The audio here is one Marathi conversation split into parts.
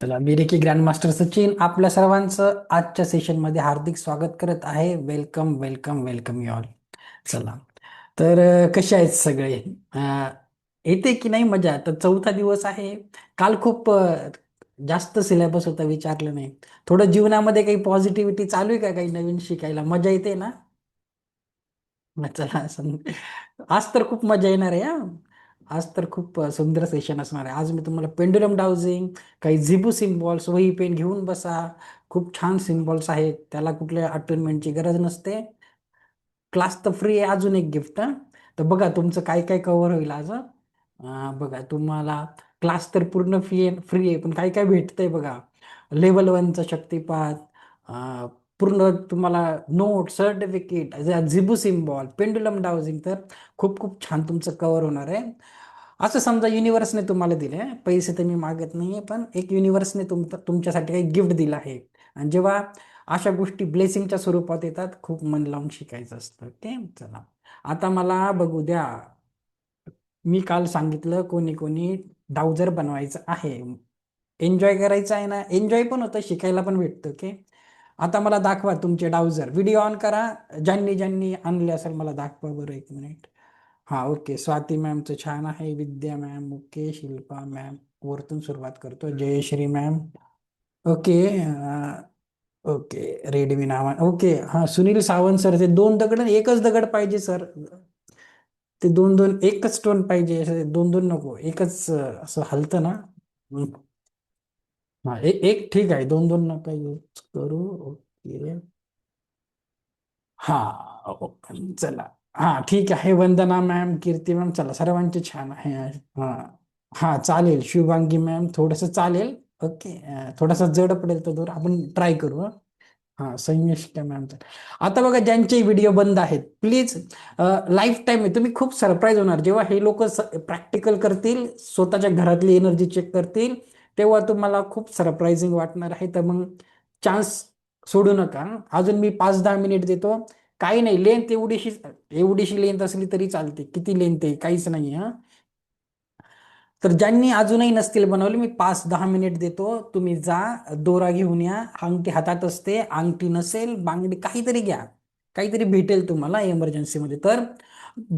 चला, मी रेकी ग्रँड मास्टर सचिन आपल्या सर्वांचं आजच्या सेशनमध्ये हार्दिक स्वागत करत आहे. Welcome welcome welcome you all. चला, तर कसे आहेत सगळे? येते की नाही मजा? तर चौथा दिवस आहे. काल खूप जास्त सिलेबस होता, विचारलं नाही. थोडं जीवनामध्ये काही पॉझिटिव्हिटी चालू आहे का? काही नवीन शिकायला मजा येते ना? मग चला, आज तर खूप मजा येणार आहे हा. आज तर खूप सुंदर सेशन असणार आहे. आज मी तुम्हाला पेंडुलम डाउजिंग, काही झिबू सिम्बॉल्स, वही पेन घेऊन बसा. खूप छान सिम्बॉल्स आहेत, त्याला कुठल्या अटेनमेंटची गरज नसते. क्लास तर फ्री आहे. अजून एक गिफ्ट. तर बघा तुमचं काय काय कव्हर होईल आज. बघा, तुम्हाला क्लास तर पूर्ण फ्री आहे, पण काय काय भेटतंय बघा. लेवल 1चा शक्तिपात, अं, पूर्ण तुम्हाला नोट, सर्टिफिकेट, झिबू सिम्बॉल, पेंडुलम डाउजिंग. तर खूप खूप छान तुमचं कव्हर होणार आहे. असं समजा युनिव्हर्सने तुम्हाला दिले, पैसे तर मी मागत नाहीये, पण एक युनिव्हर्सने तुमच्यासाठी काही गिफ्ट दिलं आहे. आणि जेव्हा अशा गोष्टी ब्लेसिंगच्या स्वरूपात येतात, खूप मन लावून शिकायचं असतं. ओके, चला. आता मला बघू द्या. मी काल सांगितलं कोणी कोणी डाउजर बनवायचं आहे. एन्जॉय करायचं आहे ना? एन्जॉय पण होतं, शिकायला पण भेटतं. ओके, आता मला दाखवा तुमचे डाउजर. व्हिडिओ ऑन करा. ज्यांनी ज्यांनी आणले असेल मला दाखवा बरं, एक मिनिट. हा, ओके. स्वाती मॅमचं छान आहे. Vidya ma'am okay. Shilpa ma'am, वरतून सुरुवात करतो. Jayashree ma'am okay. Okay. Redmi नावा ओके. हा, सुनील सावंत सर, ते दोन दगड आणि एकच दगड पाहिजे सर. ते दोन दोन एकच स्टोन पाहिजे, असं दोन दोन नको, एकच. असं हलतं ना. हम्म. हा, एक ठीक आहे, दोन दोन नका यूज करू. ओके. हा, चला. हा, ठीक आहे. वंदना मॅम, कीर्ती मॅम, चला सर्वांचे छान आहे. हा. हा, चालेल. शुभांगी मॅम थोडस चालेल. ओके. थोडासा जड पडेल तर दूर, आपण ट्राय करू. हा, संयुष्का मॅम. आता बघा, ज्यांचे व्हिडिओ बंद आहेत, प्लीज. लाईफ टाईम आहे, तुम्ही खूप सरप्राईज होणार जेव्हा हे लोक प्रॅक्टिकल करतील, स्वतःच्या घरातली एनर्जी चेक करतील. तेव्हा तुम्हाला खूप सरप्राइझिंग वाटणार आहे. तर मग चान्स सोडू नका. अजून मी 5-10 मिनिट देतो. काही नाही, लेंथ एवढीशी एवढीशी लेंथ असली तरी चालते. किती लेंथ आहे काहीच नाही हा. तर ज्यांनी अजूनही नसतील बनवले, मी 5-10 मिनिट देतो. तुम्ही जा, दोरा घेऊन या. अंगठी हातात असते, अंगठी नसेल, बांगडी काहीतरी घ्या. काहीतरी भेटेल तुम्हाला इमर्जन्सीमध्ये. तर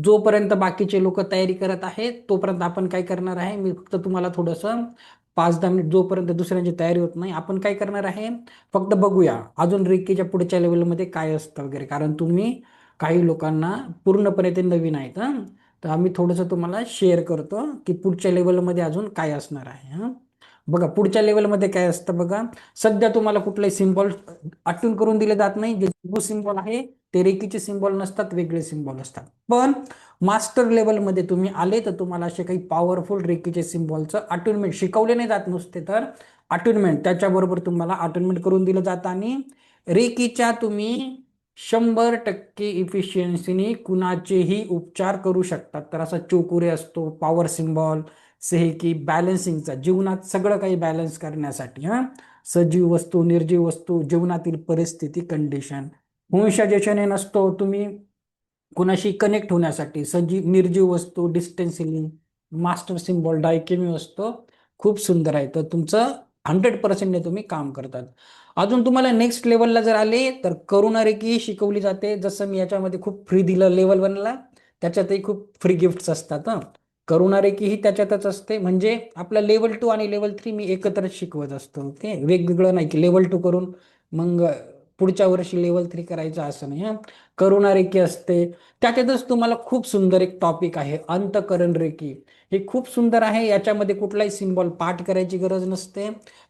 जोपर्यंत बाकीचे लोक तयारी करत आहेत, तोपर्यंत आपण काय करणार आहे, मी फक्त तुम्हाला थोडंसं 5-10 मिनिट, जोपर्यंत दुसऱ्यांची तयारी होत नाही, आपण काय करणार आहे, फक्त बघूया अजून रेकीच्या पुढच्या लेवलमध्ये काय असतं वगैरे. कारण तुम्ही, काही लोकांना पूर्णपणे ते नवीन आहेत. तर आम्ही थोडंसं तुम्हाला शेअर करतो की पुढच्या लेवलमध्ये अजून काय असणार आहे. बघा, पुढच्या लेवलमध्ये काय असतं बघा. सध्या तुम्हाला कुठलाही सिम्बॉल आठवण करून दिले जात नाही. जे सिम्बॉल आहे ते रेकीचे सिम्बॉल नसतात, वेगळे सिम्बॉल असतात. पण मास्टर लेवलमध्ये तुम्ही आले तर तुम्हाला असे काही पॉवरफुल रेकीचे सिम्बॉलचं अटुनमेंट शिकवले नाही जात नुसते, तर अटुनमेंट त्याच्याबरोबर तुम्हाला अटुनमेंट करून दिलं जातं. आणि रेकीच्या तुम्ही 100% इफिशियन्सीने कुणाचेही उपचार करू शकतात. तर असा चोकुरे असतो, पॉवर सिम्बॉल, सेहेकी, बॅलन्सिंगचा, जीवनात सगळं काही बॅलन्स करण्यासाठी. सजीव वस्तू, निर्जीव वस्तू, जीवनातील परिस्थिती, कंडिशन. वंशाजेशने नसतो, तुम्ही कुणाशी कनेक्ट होण्यासाठी. सजीव, निर्जीव वस्तू, डिस्टन्स हिलिंग, मास्टर सिम्बॉल, डायकेमी असतो. खूप सुंदर आहे. तर तुमचं 100%ने तुम्ही काम करतात. अजून तुम्हाला नेक्स्ट लेवलला जर आले तर करुणा रेकी शिकवली जाते. जसं मी याच्यामध्ये खूप फ्री दिलं लेवल 1ला, त्याच्यातही खूप फ्री गिफ्ट्स असतात. करुणा रेकी ही त्याच्यातच असते. म्हणजे आपला लेवल 2 आणि लेवल 3 मी एकत्रच शिकवत असतो. ओके, वेगवेगळं नाही की लेवल 2 करून मग पुढच्या वर्षी लेवल 3 करायचं, असं नाही. करुणा रेकी असते. त्याच्यातच तुम्हाला खूप सुंदर एक टॉपिक आहे, अंतकरण रेकी. हे खूप सुंदर आहे. याच्यामध्ये कुठलाही सिम्बॉल पाठ करायची गरज नसते,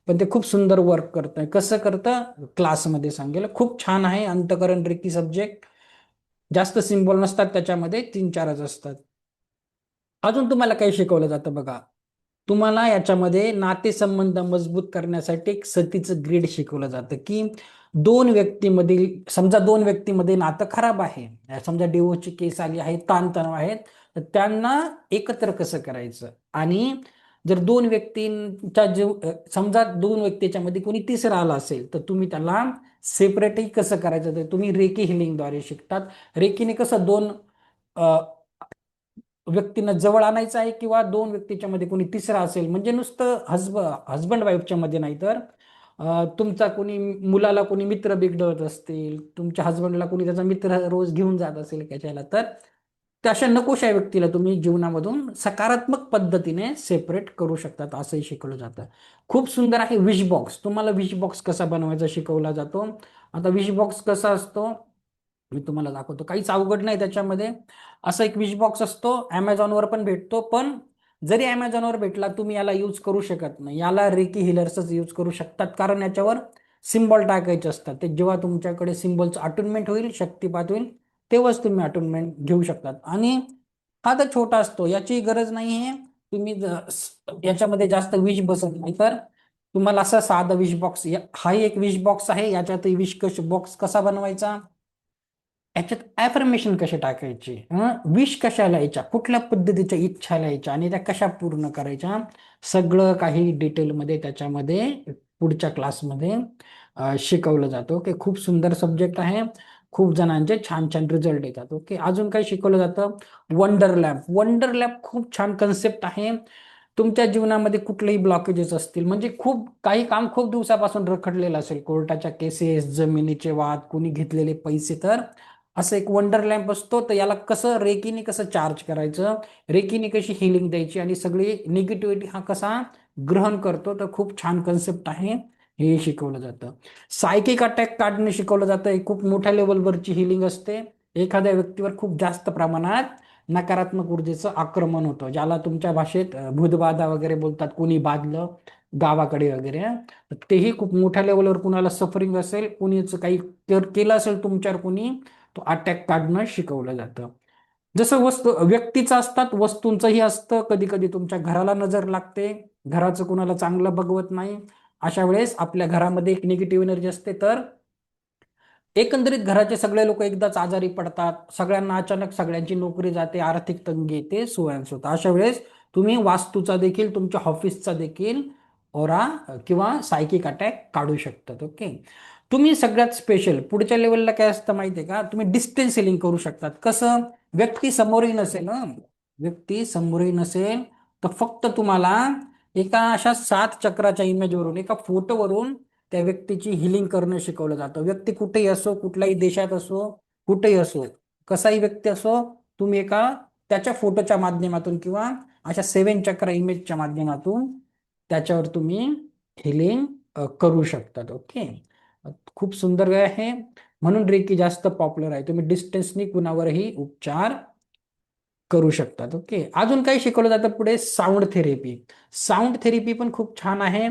पण ते खूप सुंदर वर्क करतं. कसं करतं क्लासमध्ये सांगेल. खूप छान आहे अंतकरण रेकी सब्जेक्ट. जास्त सिम्बॉल नसतात त्याच्यामध्ये, 3-4च असतात. अजून तुम्हाला काय शिकवलं जातं बघा. तुम्हाला याच्यामध्ये नातेसंबंध मजबूत करण्यासाठी एक सतीचं ग्रीड शिकवलं जातं. की दोन व्यक्तीमधील, समजा दोन व्यक्तीमध्ये नातं खराब आहे, समजा डिवोर्सची केस आली आहे, ताणतणाव आहेत, तर त्यांना एकत्र कसं करायचं. आणि जर दोन व्यक्तींच्या जीव, समजा दोन व्यक्तीच्या मध्ये कोणी तिसरा आला असेल, तर तुम्ही त्याला सेपरेटही कसं करायचं, ते तुम्ही रेकी हिलिंगद्वारे शिकतात. रेकीने कसं दोन व्यक्तींना जवळ आणायचं आहे किंवा दोन व्यक्तीच्या मध्ये कोणी तिसरा असेल, म्हणजे नुसतं हजबंड वाईफच्या मध्ये नाही तर तुमचा कोणी मुलाला कोणी मित्र बिघडवत असतील, तुमच्या हजबंडला कोणी त्याचा मित्र रोज घेऊन जात असेल कशाला, तर त्या अशा नकोशा व्यक्तीला तुम्ही जीवनामधून सकारात्मक पद्धतीने सेपरेट करू शकतात, असंही शिकवलं जातं. खूप सुंदर आहे विश बॉक्स. तुम्हाला विश बॉक्स कसा बनवायचा शिकवला जातो. आता विश बॉक्स कसा असतो मी तुम्हाला दाखवतो, काहीच अवघड नाही त्याच्यामध्ये. असा एक विश बॉक्स असतो, अमेझॉनवर पण भेटतो, पण जरी अमेझॉनवर भेटला तुम्ही याला यूज करू शकत नाही. याला रेकी हिलर्सच यूज करू शकतात, कारण याच्यावर सिम्बॉल टाकायचे असतात. ते जेव्हा तुमच्याकडे सिम्बॉलचं अटुनमेंट होईल, शक्तिपात होईल, तेव्हाच तुम्ही अटुनमेंट घेऊ शकतात. आणि हा तर छोटा असतो, याची गरज नाही आहे. तुम्ही याच्यामध्ये जास्त विष बसत नाही, तर तुम्हाला असं साधा विश बॉक्स, हा एक विश बॉक्स आहे. याच्यात विश बॉक्स कसा बनवायचा, याच्यात ॲफर्मेशन कसे टाकायचे, विश कशा लिहायच्या, कुठल्या पद्धतीच्या इच्छा लिहायच्या आणि त्या कशा पूर्ण करायच्या, सगळं काही डिटेलमध्ये त्याच्यामध्ये पुढच्या क्लासमध्ये शिकवलं जातं. ओके, खूप सुंदर सब्जेक्ट आहे. खूप जणांचे छान छान रिझल्ट येतात. ओके, अजून काय शिकवलं जातं, वंडर लॅब. वंडर लॅब खूप छान कन्सेप्ट आहे. तुमच्या जीवनामध्ये कुठलेही ब्लॉकेजेस असतील, म्हणजे खूप काही काम खूप दिवसापासून रखडलेलं असेल, कोर्टाच्या केसेस, जमिनीचे वाद, कोणी घेतलेले पैसे, तर असं एक वंडर लॅम्प असतो. तर याला कसं रेकीने कसं चार्ज करायचं, रेकीने कशी हिलिंग द्यायची आणि सगळी निगेटिव्हिटी हा कसा ग्रहण करतो, तर खूप छान कन्सेप्ट आहे. हे शिकवलं जातं. सायकिक अटॅक काढणं शिकवलं जातं. हे खूप मोठ्या लेवलवरची हिलिंग असते. एखाद्या व्यक्तीवर खूप जास्त प्रमाणात नकारात्मक ऊर्जेचं आक्रमण होतं, ज्याला तुमच्या भाषेत भूतबाधा वगैरे बोलतात, कोणी बाधलं गावाकडे वगैरे. तर तेही खूप मोठ्या लेवलवर कुणाला सफरिंग असेल, कुणीच काही केलं असेल तुमच्यावर कोणी, तो अटॅक काढणं शिकवलं जातं. जसं व्यक्तीचं असतात, वस्तूंचंही असतं. कधी कधी तुमच्या घराला नजर लागते, घराचं कुणाला चांगलं बघवत नाही, अशा वेळेस आपल्या घरामध्ये एक निगेटिव्ह एनर्जी असते, तर एकंदरीत घराचे सगळे लोक एकदाच आजारी पडतात, सगळ्यांना अचानक सगळ्यांची नोकरी जाते, आर्थिक तंगी येते, सो अँड सो. अशा वेळेस तुम्ही वास्तूचा देखील, तुमच्या ऑफिसचा देखील ओरा किंवा सायकिक अटॅक काढू शकतात. ओके, तुम्ही सगळ्यात स्पेशल पुढच्या लेवलला काय असतं माहितीये का, तुम्ही डिस्टन्स सेलिंग करू शकतात. कसं, व्यक्ती समोरही नसेल, व्यक्ती समोरही नसेल, तर फक्त तुम्हाला एका अशा 7 चक्राच्या इमेजवरून, एका फोटोवरून त्या व्यक्तीची हिलिंग करणं शिकवलं जातं. व्यक्ती कुठेही असो, कुठल्याही देशात असो, कुठेही असो, कसाही व्यक्ती असो, तुम्ही एका त्याच्या फोटोच्या माध्यमातून किंवा अशा 7 चक्र इमेजच्या माध्यमातून त्याच्यावर तुम्ही हिलिंग करू शकतात. ओके, खूप सुंदर आहे. म्हणून रेकी जास्त पॉप्युलर आहे. तुम्ही डिस्टन्सनी कुणावरही उपचार करू शकतात. ओके, अजून काही शिकवलं जातं पुढे, साऊंड थेरपी. साऊंड थेरपी पण खूप छान आहे.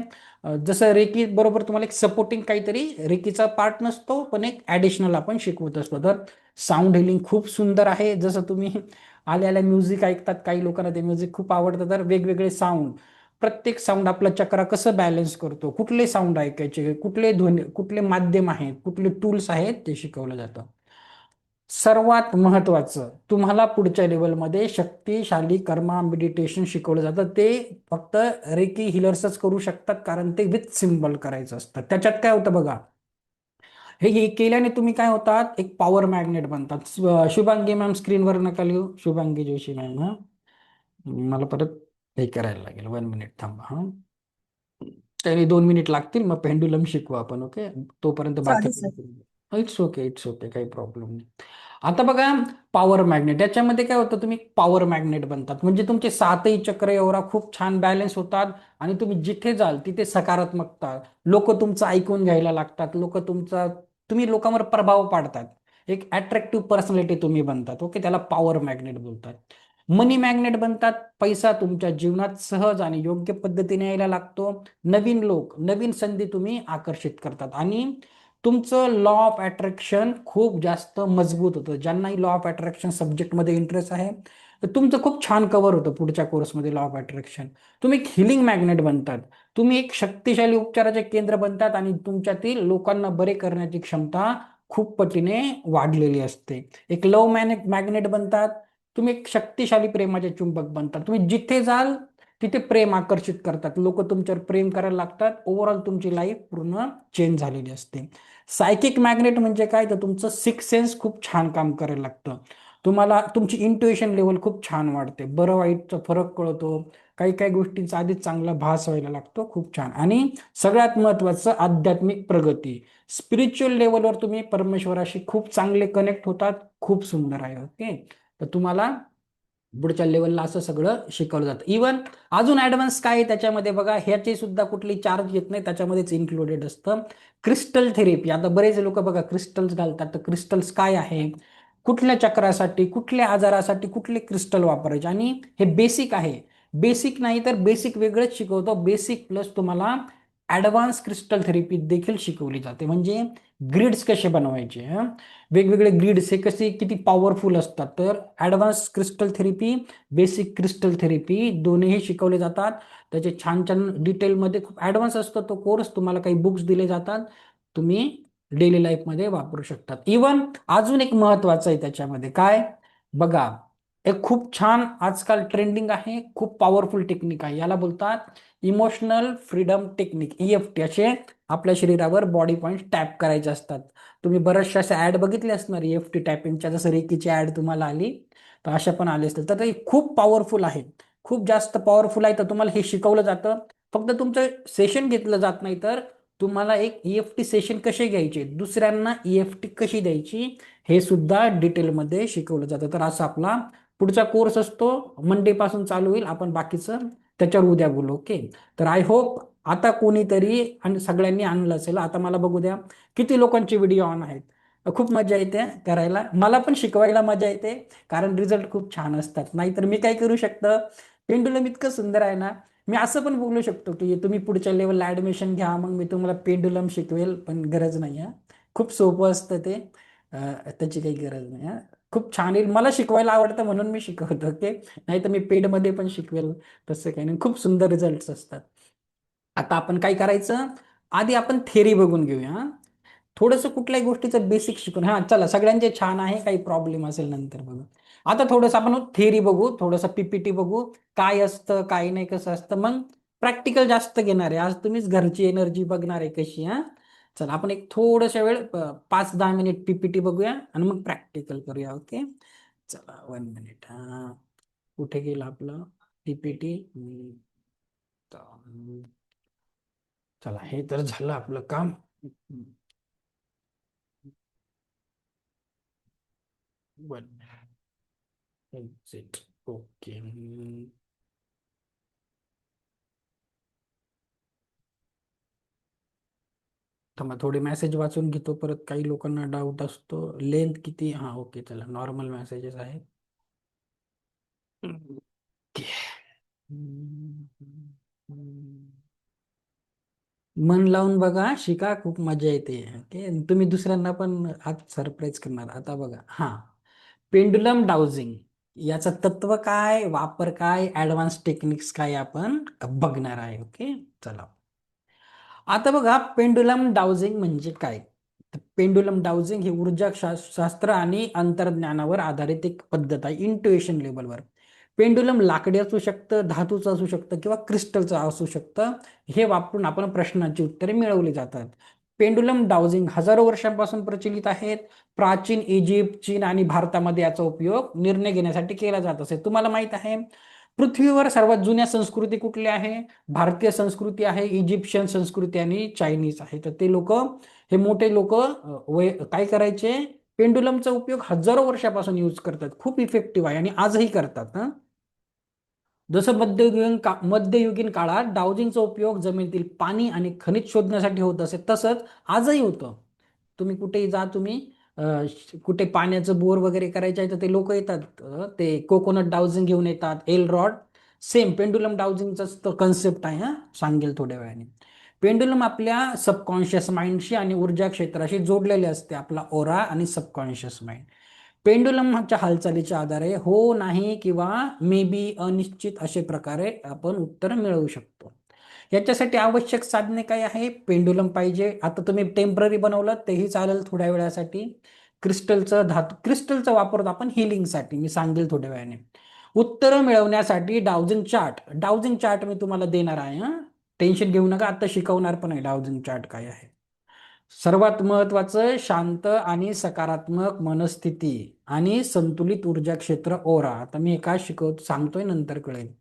जसं रेकी बरोबर तुम्हाला एक सपोर्टिंग काहीतरी, रेकीचा पार्ट नसतो पण एक ऍडिशनल आपण शिकवत असतो, तर साऊंड हिलिंग खूप सुंदर आहे. जसं तुम्ही आल्या आल्या म्युझिक ऐकतात, काही लोकांना ते म्युझिक खूप आवडतं, तर वेगवेगळे साऊंड, प्रत्येक साऊंड आपला चक्र कसं बॅलन्स करतो, कुठले साऊंड ऐकायचे, कुठले ध्वनी, कुठले माध्यम आहेत, कुठले टूल्स आहेत, ते शिकवलं जातं. सर्वात महत्वाचं, तुम्हाला पुढच्या लेवलमध्ये शक्तिशाली कर्मा मेडिटेशन शिकवलं जातं. ते फक्त रेकी हिलर्सच करू शकतात, कारण ते विथ सिम्बॉल करायचं असतं. त्याच्यात काय होतं बघा, हे केल्याने तुम्ही काय होतात, एक पॉवर मॅग्नेट बनतात. शुभांगी मॅम स्क्रीनवर नका लिहू, शुभांगी जोशी मॅम. हा, मला परत हे करायला लागेल, 1 मिनिट थांबा. हा, तरी 2 मिनिट लागतील, मग पेंडुलम शिकू आपण. ओके, तोपर्यंत बाकी, चालेल sir. It's okay, it's okay, काही प्रॉब्लेम नाही. आता बघा, पॉवर मॅग्नेट, याच्यामध्ये काय होतं, तुम्ही पॉवर मॅग्नेट बनतात, म्हणजे तुमचे 7ही चक्र एवढा खूप छान बॅलन्स होतात आणि तुम्ही जिथे जाल तिथे सकारात्मकता, लोक तुमचं ऐकून घ्यायला लागतात, लोक तुमचा, तुम्ही लोकांवर प्रभाव पाडतात, एक अट्रॅक्टिव्ह पर्सनॅलिटी तुम्ही बनतात. ओके, त्याला पॉवर मॅग्नेट बोलतात. मनी मॅग्नेट बनतात, पैसा तुमच्या जीवनात सहज आणि योग्य पद्धतीने यायला लागतो. नवीन लोक, नवीन संधी तुम्ही आकर्षित करतात आणि तुमचं लॉ ऑफ अट्रॅक्शन खूप जास्त मजबूत होतं. ज्यांनाही लॉ ऑफ अट्रॅक्शन सब्जेक्टमध्ये इंटरेस्ट आहे, तर तुमचं खूप छान कव्हर होतं पुढच्या कोर्समध्ये लॉ ऑफ अट्रॅक्शन. तुम्ही एक हिलिंग मॅग्नेट बनतात, तुम्ही एक शक्तिशाली उपचाराचे केंद्र बनतात आणि तुमच्यातील लोकांना बरे करण्याची क्षमता खूप पटीने वाढलेली असते. एक लव्ह मॅग्नेट बनतात, तुम्ही एक शक्तिशाली प्रेमाचे चुंबक बनतात. तुम्ही जिथे जाल तिथे प्रेम आकर्षित करतात, लोक तुमच्यावर प्रेम करायला लागतात. ओव्हरऑल तुमची लाईफ पूर्ण चेंज झालेली असते. सायकिक मॅग्नेट म्हणजे काय, तर तुमचं सिक्स सेन्स खूप छान काम करायला लागतं. तुम्हाला तुमची इंट्युएशन लेवल खूप छान वाढते, बरं वाईटचा फरक कळतो, काही काही गोष्टींचा आधीच चांगला भास व्हायला लागतो. खूप छान. आणि सगळ्यात महत्वाचं आध्यात्मिक प्रगती, स्पिरिच्युअल लेवलवर तुम्ही परमेश्वराशी खूप चांगले कनेक्ट होतात. खूप सुंदर आहे. ओके. तर तुम्हाला पुढच्या लेवलला असं सगळं शिकवलं जातं. इवन अजून ऍडव्हान्स काय आहे त्याच्यामध्ये बघा, ह्याची सुद्धा कुठली चार्ज येत नाही, त्याच्यामध्येच इन्क्लुडेड असतं क्रिस्टल थेरपी. आता बरेच लोक बघा क्रिस्टल्स घालतात, तर क्रिस्टल्स काय आहे, कुठल्या चक्रासाठी, कुठल्या आजारासाठी कुठले क्रिस्टल वापरायचे, आणि हे बेसिक आहे. बेसिक नाही तर बेसिक वेगळंच शिकवतो, बेसिक प्लस तुम्हाला ऍडव्हान्स क्रिस्टल थेरपी देखील शिकवली जाते. म्हणजे ग्रिड्स कसे बनवायचे, वेगवेगळे ग्रिड्स हे कसे किती पॉवरफुल असतात. तर advance crystal therapy, basic crystal therapy दोन्हीही शिकवले जातात. त्याचे छान छान डिटेलमध्ये खूप ॲडव्हान्स असतो तो कोर्स. तुम्हाला काही बुक्स दिले जातात, तुम्ही डेली लाईफमध्ये वापरू शकतात. इवन अजून एक महत्वाचं आहे त्याच्यामध्ये, काय बघा, एक खूप छान आजकाल ट्रेंडिंग आहे, खूप पॉवरफुल टेक्निक आहे, याला बोलतात इमोशनल फ्रीडम टेक्निक, EFT. असे आपल्या शरीरावर बॉडी पॉईंट टॅप करायचे असतात. तुम्ही बऱ्याचशा अशा ऍड बघितल्या असणार EFT टॅपिंगच्या, जसं रेकीची ऍड तुम्हाला आली, तर अशा पण आले असतील. तर ते खूप पॉवरफुल आहे, खूप जास्त पॉवरफुल आहे. तर तुम्हाला हे शिकवलं जातं. फक्त तुमचं सेशन घेतलं जात नाही, तर तुम्हाला एक EFT सेशन कसे घ्यायचे, दुसऱ्यांना EFT कशी द्यायची, हे सुद्धा डिटेलमध्ये शिकवलं जातं. तर असा आपला पुढचा कोर्स असतो, मंडे पासून चालू होईल. आपण बाकीचं त्याच्यावर उद्या बोलू. ओके. तर आय होप आता कोणीतरी आणि सगळ्यांनी आणलं असेल. आता मला बघू द्या किती लोकांचे व्हिडिओ ऑन आहेत. खूप मजा येते करायला, मला पण शिकवायला मजा येते, कारण रिझल्ट खूप छान असतात. नाहीतर मी काय करू शकतं, पेंडुलम इतकं सुंदर आहे ना, मी असं पण बोलू शकतो की तुम्ही पुढच्या लेवलला ऍडमिशन घ्या, मग मी तुम्हाला पेंडुलम शिकवेल, पण गरज नाही आहे. खूप सोपं असतं ते, त्याची काही गरज नाही आहे. खूप छान येईल, मला शिकवायला आवडतं म्हणून मी शिकवतो. ओके. नाही तर मी पेडमध्ये पण शिकवेल, तसं काही नाही. खूप सुंदर रिझल्ट असतात. आता आपण काय करायचं, आधी आपण थेरी बघून घेऊया. थोडंसं कुठल्याही गोष्टीचं बेसिक शिकून, हा चला, सगळ्यांचे छान आहे, काही प्रॉब्लेम असेल नंतर बघू. आता थोडंसं आपण थेरी बघू, थोडंसं PPT बघू, काय असतं काय नाही, कसं असतं. मग प्रॅक्टिकल जास्त घेणार आहे, आज तुम्हीच घरची एनर्जी बघणार आहे कशी. हा चला, आपण एक थोडशा वेळ 5-10 मिनिट PPT बघूया, आणि मग प्रॅक्टिकल करूया. ओके. चला 1 मिनिट. हा कुठे गेलं आपलं PPT. चला, हे तर झालं आपलं काम. One exit. ओके. तर मग थोडे मेसेज वाचून घेतो परत, काही लोकांना डाऊट असतो लेंथ किती. हा ओके, चला, नॉर्मल मेसेजेस आहेत. ओके. मन लावून बघा, शिका, खूप मजा येते. ओके. तुम्ही दुसऱ्यांना पण आज सरप्राईज करणार. आता बघा, हा पेंडुलम डाउजिंग, याचं तत्व काय, वापर काय, ऍडव्हान्स टेक्निक्स काय, आपण बघणार आहे. ओके. चला, आता बघा, पेंडुलम डाउजिंग म्हणजे काय. पेंडुलम डाउजिंग ही ऊर्जा शास्त्र आणि अंतर्ज्ञानावर आधारित एक पद्धत आहे, इंट्युएशन लेवलवर. पेंडुलम लाकडी असू शकतं, धातूचं असू शकतं, किंवा क्रिस्टलचं असू शकतं. हे वापरून आपण प्रश्नांची उत्तरे मिळवली जातात. पेंडुलम डाउजिंग हजारो वर्षांपासून प्रचलित आहेत. प्राचीन इजिप्त, चीन आणि भारतामध्ये याचा उपयोग निर्णय घेण्यासाठी केला जात असे. तुम्हाला माहित आहे, पृथ्वीवर सर्वात जुन्या संस्कृती कुठल्या आहे, भारतीय संस्कृती आहे, इजिप्शियन संस्कृती आणि चायनीज आहे. तर ते लोक, हे मोठे लोक काय करायचे, पेंडुलमचा उपयोग हजारो वर्षापासून यूज करतात, खूप इफेक्टिव्ह आहे, आणि आजही करतात. जसं मध्ययुगीन काळात डाउजिंगचा उपयोग जमिनीतील पाणी आणि खनिज शोधण्यासाठी होत असे, तसंच आजही होतं. तुम्ही कुठेही जा, तुम्ही कुठे पाण्याचं बोर वगैरे करायचं आहे, तर ते लोक येतात, ते कोकोनट डाउजिंग घेऊन येतात, एल रॉड. सेम पेंडुलम डाउजिंगचा कन्सेप्ट आहे. हा सांगेल थोड्या वेळाने. पेंडुलम आपल्या सबकॉन्शियस माइंडशी आणि ऊर्जा क्षेत्राशी जोडलेले असते, आपला ओरा आणि सबकॉन्शियस माइंड. पेंडुलमच्या हालचालीच्या आधारे हो, नाही किंवा मे बी, अनिश्चित असे प्रकारे आपण उत्तर मिळवू शकतो. याच्यासाठी आवश्यक साधने काय आहे, पेंडुलम पाहिजे. आता तुम्ही टेम्पररी बनवलं तेही चालेल थोड्या वेळासाठी. क्रिस्टलचा वापरतो आपण हिलिंगसाठी, मी सांगेल थोड्या वेळाने. उत्तरं मिळवण्यासाठी डाउजिंग चार्ट मी तुम्हाला देणार आहे. टेन्शन घेऊ नका, आता शिकवणार पण आहे डाउजिंग चार्ट काय आहे. सर्वात महत्वाचं शांत आणि सकारात्मक मनस्थिती आणि संतुलित ऊर्जा क्षेत्र ओरा. आता मी हे काय शिकवत सांगतोय नंतर कळेल.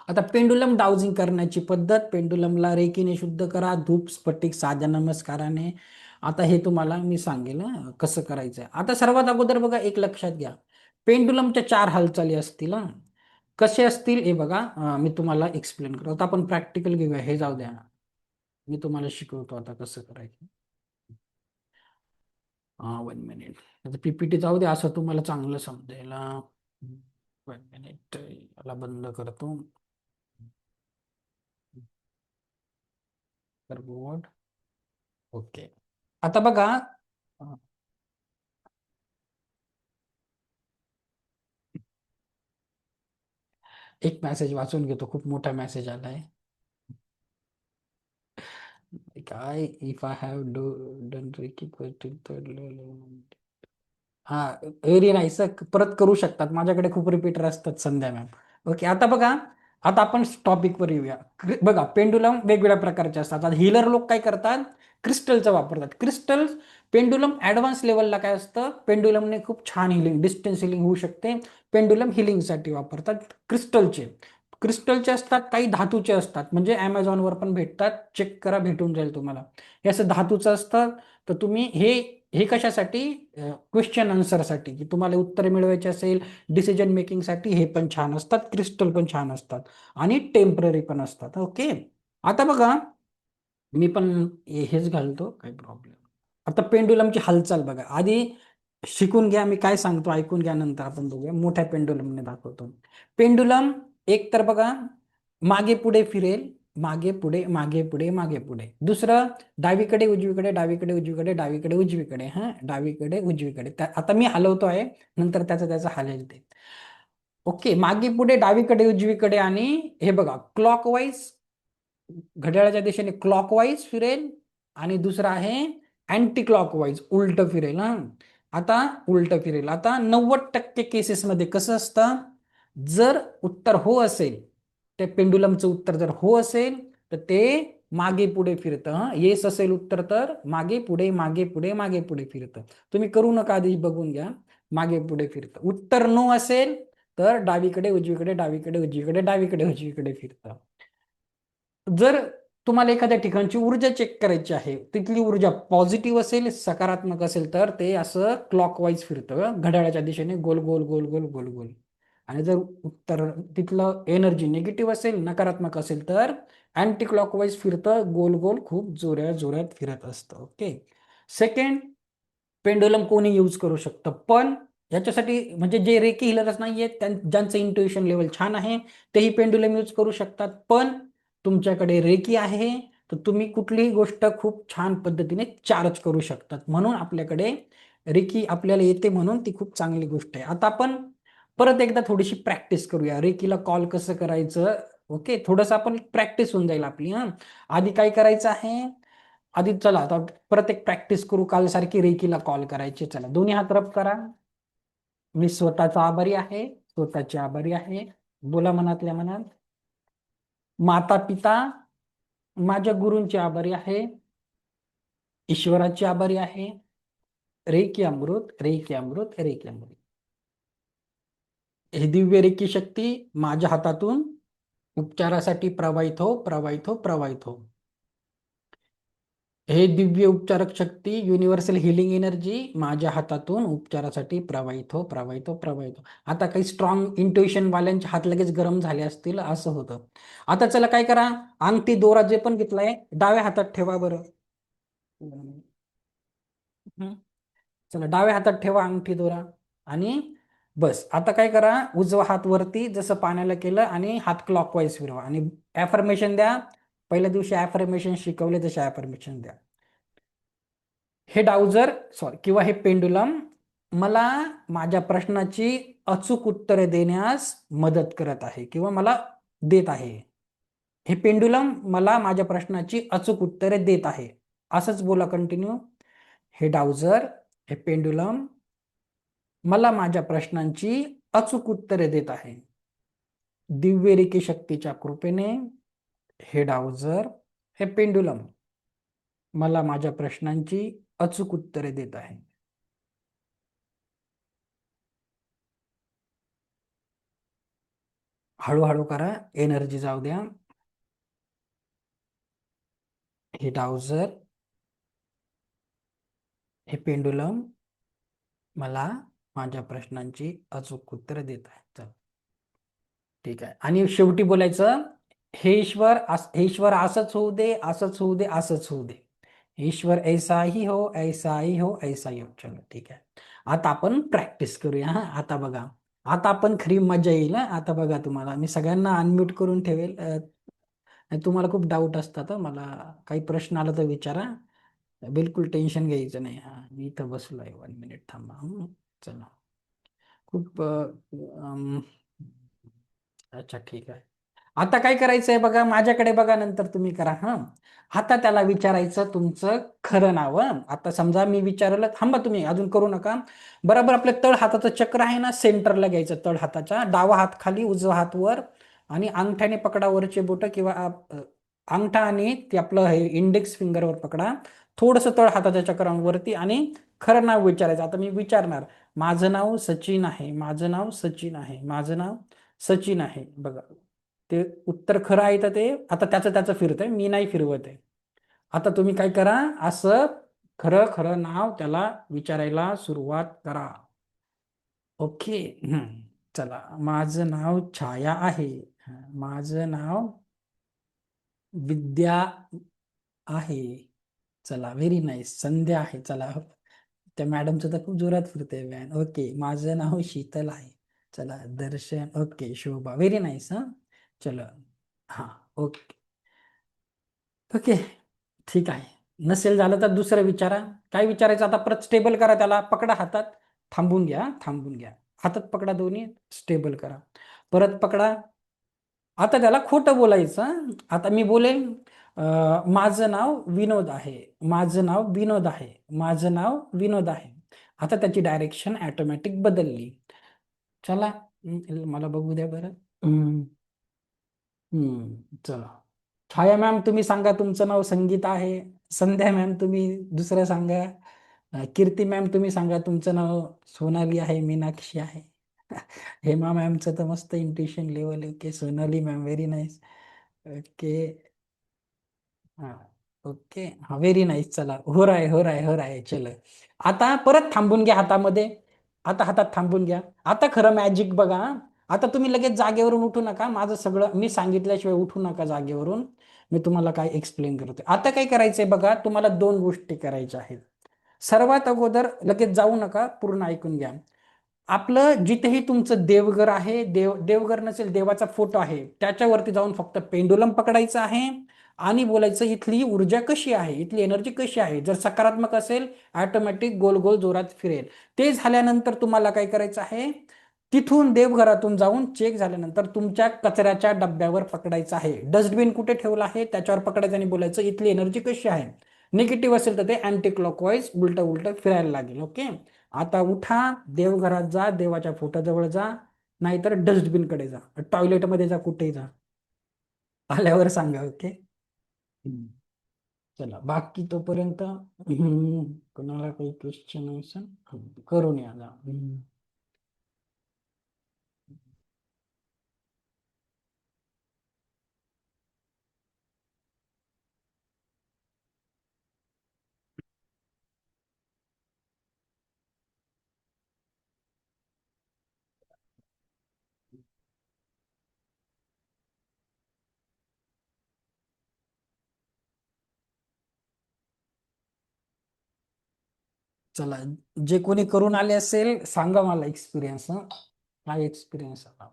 आता पेंडुलम डाउजिंग करण्याची पद्धत, पेंडुलमला रेकीने शुद्ध करा, धूप स्फटिक साध्या नमस्काराने. आता हे तुम्हाला मी सांगेल कसं करायचं. आता सर्वात अगोदर बघा, एक लक्षात घ्या, पेंडुलमच्या चार हालचाली असतील. कसे असतील हे बघा, मी तुम्हाला एक्सप्लेन करतो. आता आपण प्रॅक्टिकल घेऊया, हे जाऊ द्या, मी तुम्हाला शिकवतो आता कसं करायचं. 1 मिनिट. आता पीपीटी जाऊ दे, असं तुम्हाला चांगलं समजेल. 1 मिनिट, याला बंद करतो. तर बोर्ड ओके. आता बघा, अं, एक मेसेज वाचून घेतो, खूप मोठा मेसेज आलाय. काय, if I have done Ricky हा, व्हेरी नाईस. परत करू शकतात, माझ्याकडे खूप रिपीटर असतात संध्या मॅम. ओके, आता बघा, आता आपण टॉपिकवर येऊया. बघा, पेंडुलम वेगवेगळ्या प्रकारचे असतात. आता हिलर लोक काय करतात, क्रिस्टलचं वापरतात. क्रिस्टल पेंडुलम ऍडव्हान्स लेवलला काय असतं, पेंडुलमने खूप छान हिलिंग, डिस्टन्स हिलिंग होऊ शकते. पेंडुलम हिलिंगसाठी वापरतात क्रिस्टलचे. क्रिस्टलचे असतात, काही धातूचे असतात, म्हणजे अमेझॉनवर पण भेटतात, चेक करा, भेटून जाईल तुम्हाला. हे असं धातूचं असतं. तर तुम्ही हे हे कशासाठी, क्वेश्चन आन्सरसाठी, की तुम्हाला उत्तर मिळवायचे असेल, डिसिजन मेकिंगसाठी हे पण छान असतात, क्रिस्टल पण छान असतात, आणि टेम्पररी पण असतात. ओके, आता बघा, मी पण हेच घालतो, काही प्रॉब्लेम. आता पेंडुलमची हालचाल बघा, आधी शिकून घ्या, मी काय सांगतो ऐकून घ्या, नंतर आपण बघूया. मोठ्या पेंडुलमने दाखवतो. पेंडुलम एक तर बघा, मागे पुढे फिरेल, मागे पुढे मागे पुढे मागे पुढे. दुसरं, डावीकडे उजवीकडे डावीकडे उजवीकडे डावीकडे उजवीकडे, हा, डावीकडे उजवीकडे. आता मी हलवतो आहे, नंतर त्याचं त्याचं हलेल ते. ओके, मागे पुढे डावीकडे उजवीकडे. आणि हे बघा, क्लॉकवाईज, घड्याळाच्या दिशेने क्लॉकवाईज फिरेल. आणि दुसरं आहे अँटी क्लॉकवाईज, उलट फिरेल. हा, आता उलट फिरेल. आता 90% केसेसमध्ये कसं असतं, जर उत्तर हो असेल, त्या पेंडुलमचं उत्तर जर हो असेल, तर ते मागे पुढे फिरतं. हा, येस असेल उत्तर, तर मागे पुढे मागे पुढे मागे पुढे फिरतं. तुम्ही करू नका, आधी बघून घ्या. मागे पुढे फिरतं. उत्तर नो असेल, तर डावीकडे उजवीकडे डावीकडे उजवीकडे डावीकडे उजवीकडे फिरतं. जर तुम्हाला एखाद्या ठिकाणची ऊर्जा चेक करायची आहे, तिथली ऊर्जा पॉझिटिव्ह असेल, सकारात्मक असेल, तर ते असं क्लॉकवाईज फिरतं, घड्याळाच्या दिशेने गोल गोल गोल गोल गोल गोल. आणि जर उत्तर तिथलं एनर्जी निगेटिव्ह असेल, नकारात्मक असेल, तर अँटी क्लॉकवाईज फिरतं, गोल गोल खूप जोऱ्या जोऱ्यात फिरत असतं. ओके, सेकंड, पेंडुलम कोणी यूज करू शकतं, पण याच्यासाठी म्हणजे जे रेकी हिलरच नाहीये, ज्यांचं इंट्युशन लेवल छान आहे, तेही पेंडुलम यूज करू शकतात. पण तुमच्याकडे रेकी आहे, तर तुम्ही कुठलीही गोष्ट खूप छान पद्धतीने चार्ज करू शकतात. म्हणून आपल्याकडे रेकी आपल्याला येते, म्हणून ती खूप चांगली गोष्ट आहे. आता आपण परत एकदा थोडीशी प्रॅक्टिस करूया, रेकीला कॉल कसं करायचं. ओके, थोडंसं आपण प्रॅक्टिस होऊन जाईल आपली. हा, आधी काय करायचं आहे, आधी चला आता परत एक प्रॅक्टिस करू, काल सारखी रेकीला कॉल करायची. चला, दोन्ही हात रब करा. मी स्वतःचा आभारी आहे, स्वतःची आभारी आहे. बोला मनातल्या मनात. माता पिता, माझ्या गुरूंची आभारी आहे, ईश्वराची आभारी आहे. रेकी अमृत, रेकी अमृत, रेकी अमृत. हे दिव्य रेकी शक्ती माझ्या हातातून उपचारासाठी प्रवाहित हो, प्रवाहित हो, प्रवाहित हो. हे दिव्य उपचारक शक्ती, युनिव्हर्सल हिलिंग एनर्जी माझ्या हातातून उपचारासाठी प्रवाहित हो, प्रवाहित हो, प्रवाहित हो. आता काही स्ट्रॉंग इंट्युशन वाल्यांचे हात लगेच गरम झाले असतील, असं होतं. आता चला काय करा, अंगठी दोरा जे पण घेतलाय, डाव्या हातात ठेवा बरं. हं. चला, डाव्या हातात ठेवा अंगठी दोरा. आणि बस, आता काय करा, उजवा हात वरती जसं पाण्याला केलं, आणि हात क्लॉकवाईज फिरवा, आणि ॲफर्मेशन द्या. पहिल्या दिवशी ॲफर्मेशन शिकवले तसे ॲफर्मेशन द्या. हे डाउजर, सॉरी, किंवा हे पेंडुलम मला माझ्या प्रश्नाची अचूक उत्तरे देण्यास मदत करत आहे, किंवा मला देत आहे. हे पेंडुलम मला माझ्या प्रश्नाची अचूक उत्तरे देत आहे. असंच बोला, कंटिन्यू. हे डाउजर, हे पेंडुलम मला माझ्या प्रश्नांची अचूक उत्तरे देत आहे. दिव्य रेकी शक्तीच्या कृपेने हे डाउजर, हे पेंडुलम मला माझ्या प्रश्नांची अचूक उत्तरे देत आहे. हळूहळू करा, एनर्जी जाऊ द्या. हे डाउझर, हे पेंडुलम मला माझ्या प्रश्नांची अचूक उत्तरे देत आहे. चल, ठीक आहे. आणि शेवटी बोलायचं, हे ईश्वर असंच होऊ दे, असंच होऊ दे, असंच होऊ दे. ईश्वर ऐसा ही हो, ऐसा ही हो, ऐसा ही हो. चलो ठीक आहे. आता आपण प्रॅक्टिस करूया. हा, आता बघा, आता आपण खरी मजा येईल. आता बघा, तुम्हाला मी सगळ्यांना अनम्यूट करून ठेवेल. तुम्हाला खूप डाऊट असतात. मला काही प्रश्न आला तर विचारा. बिलकुल टेन्शन घ्यायचं नाही. हा, मी इथं बसलोय. 1 मिनिट थांबा. चला. खूप अच्छा ठीक आहे. आता काय करायचंय बघा, माझ्याकडे बघा, नंतर तुम्ही करा. हा, आता त्याला विचारायचं तुमचं खरं नाव. आता समजा मी विचारलं, थांबा तुम्ही अजून करू नका. बरोबर आपल्या तळ हाताचं चक्र आहे ना, सेंटरला घ्यायचं. तळ हाताच्या डावा हात खाली, उजवा हात वर, आणि अंगठ्याने पकडा वरचे बोट, किंवा अंगठा आणि ते आपलं हे इंडेक्स फिंगरवर पकडा. थोडस तळ हाताच्या चक्रावरती, आणि खरं नाव विचारायचं. आता मी विचारणार, माझं नाव सचिन आहे, माझं नाव सचिन आहे, माझं नाव सचिन आहे. बघा, ते उत्तर खरं आहे तर ते आता त्याचं त्याचं फिरतंय, मी नाही फिरवत आहे. आता तुम्ही काय करा, असं खरं खरं नाव त्याला विचारायला सुरुवात करा. ओके. चला, माझं नाव छाया आहे. माझं नाव विद्या आहे. चला, व्हेरी नाईस. संध्या आहे. चला, त्या मॅडमचं तर खूप जोरात फिरते व्हॅन. ओके, माझं नाव शीतल आहे. चला, Darshan. Okay, Shobha. Very nice. हा, चलो. हा, ओके. ओके, ठीक आहे. नसेल झालं तर दुसरं विचारा. काय विचारायचं आता? परत स्टेबल करा त्याला. पकडा हातात, थांबून घ्या, थांबून घ्या. हातात पकडा दोन्ही, स्टेबल करा. परत पकडा. आता त्याला खोटं बोलायचं. आता मी बोलेल, माझं नाव विनोद आहे, माझं नाव विनोद आहे, माझं नाव विनोद आहे. आता त्याची डायरेक्शन ऑटोमॅटिक बदलली. चला, मला बघू द्या बरं. हम्म, चला. छाया मॅम तुम्ही सांगा, तुमचं नाव संगीता आहे. संध्या मॅम तुम्ही दुसरं सांगा. कीर्ती मॅम तुम्ही सांगा, तुमचं नाव सोनाली आहे, मीनाक्षी आहे. हेमा मॅमचं तर मस्त intuition level. Okay, Sonali ma'am, very nice. Okay. हा, ओके. हा, व्हेरी नाईस. चला, हो रहा है, हो रहा है, हो रहा है. चलो, आता परत थांबून घ्या हातामध्ये. आता हातात थांबून घ्या. आता खरं मॅजिक बघा. आता तुम्ही लगेच जागेवरून उठू नका. माझं सगळं मी सांगितल्याशिवाय उठू नका जागेवरून. मी तुम्हाला काय एक्सप्लेन करतोय. आता काय करायचंय बघा, तुम्हाला दोन गोष्टी करायच्या आहेत. सर्वात अगोदर लगेच जाऊ नका, पूर्ण ऐकून घ्या. आपलं जिथेही तुमचं देवघर आहे, देवघर नसेल, देवाचा फोटो आहे, त्याच्यावरती जाऊन फक्त पेंडुलम पकडायचं आहे, आणि बोलायचं इथली ऊर्जा कशी आहे, इथली एनर्जी कशी आहे. जर सकारात्मक असेल, ऑटोमॅटिक गोल गोल जोरात फिरेल. ते झाल्यानंतर तुम्हाला काय करायचं आहे, तिथून देवघरातून जाऊन चेक झाल्यानंतर तुमच्या कचऱ्याच्या डब्यावर पकडायचं आहे. डस्टबिन कुठे ठेवलं आहे त्याच्यावर पकडायचं, आणि बोलायचं इथली एनर्जी कशी आहे. निगेटिव्ह असेल तर ते अँटी क्लॉकवाईज उलट उलट फिरायला लागेल. ओके. आता उठा, देवघरात जा, देवाच्या फोटोजवळ जा, नाहीतर डस्टबिन कडे जा, टॉयलेटमध्ये जा, कुठेही जा. आल्यावर सांगा. ओके. हम्म. चला, बाकी तोपर्यंत कोणाला काही क्वेश्चन असेल करून या जा. चला, जे कोणी करून आले असेल सांगा मला एक्सपिरियन्स. काय एक्सपिरियन्स आला?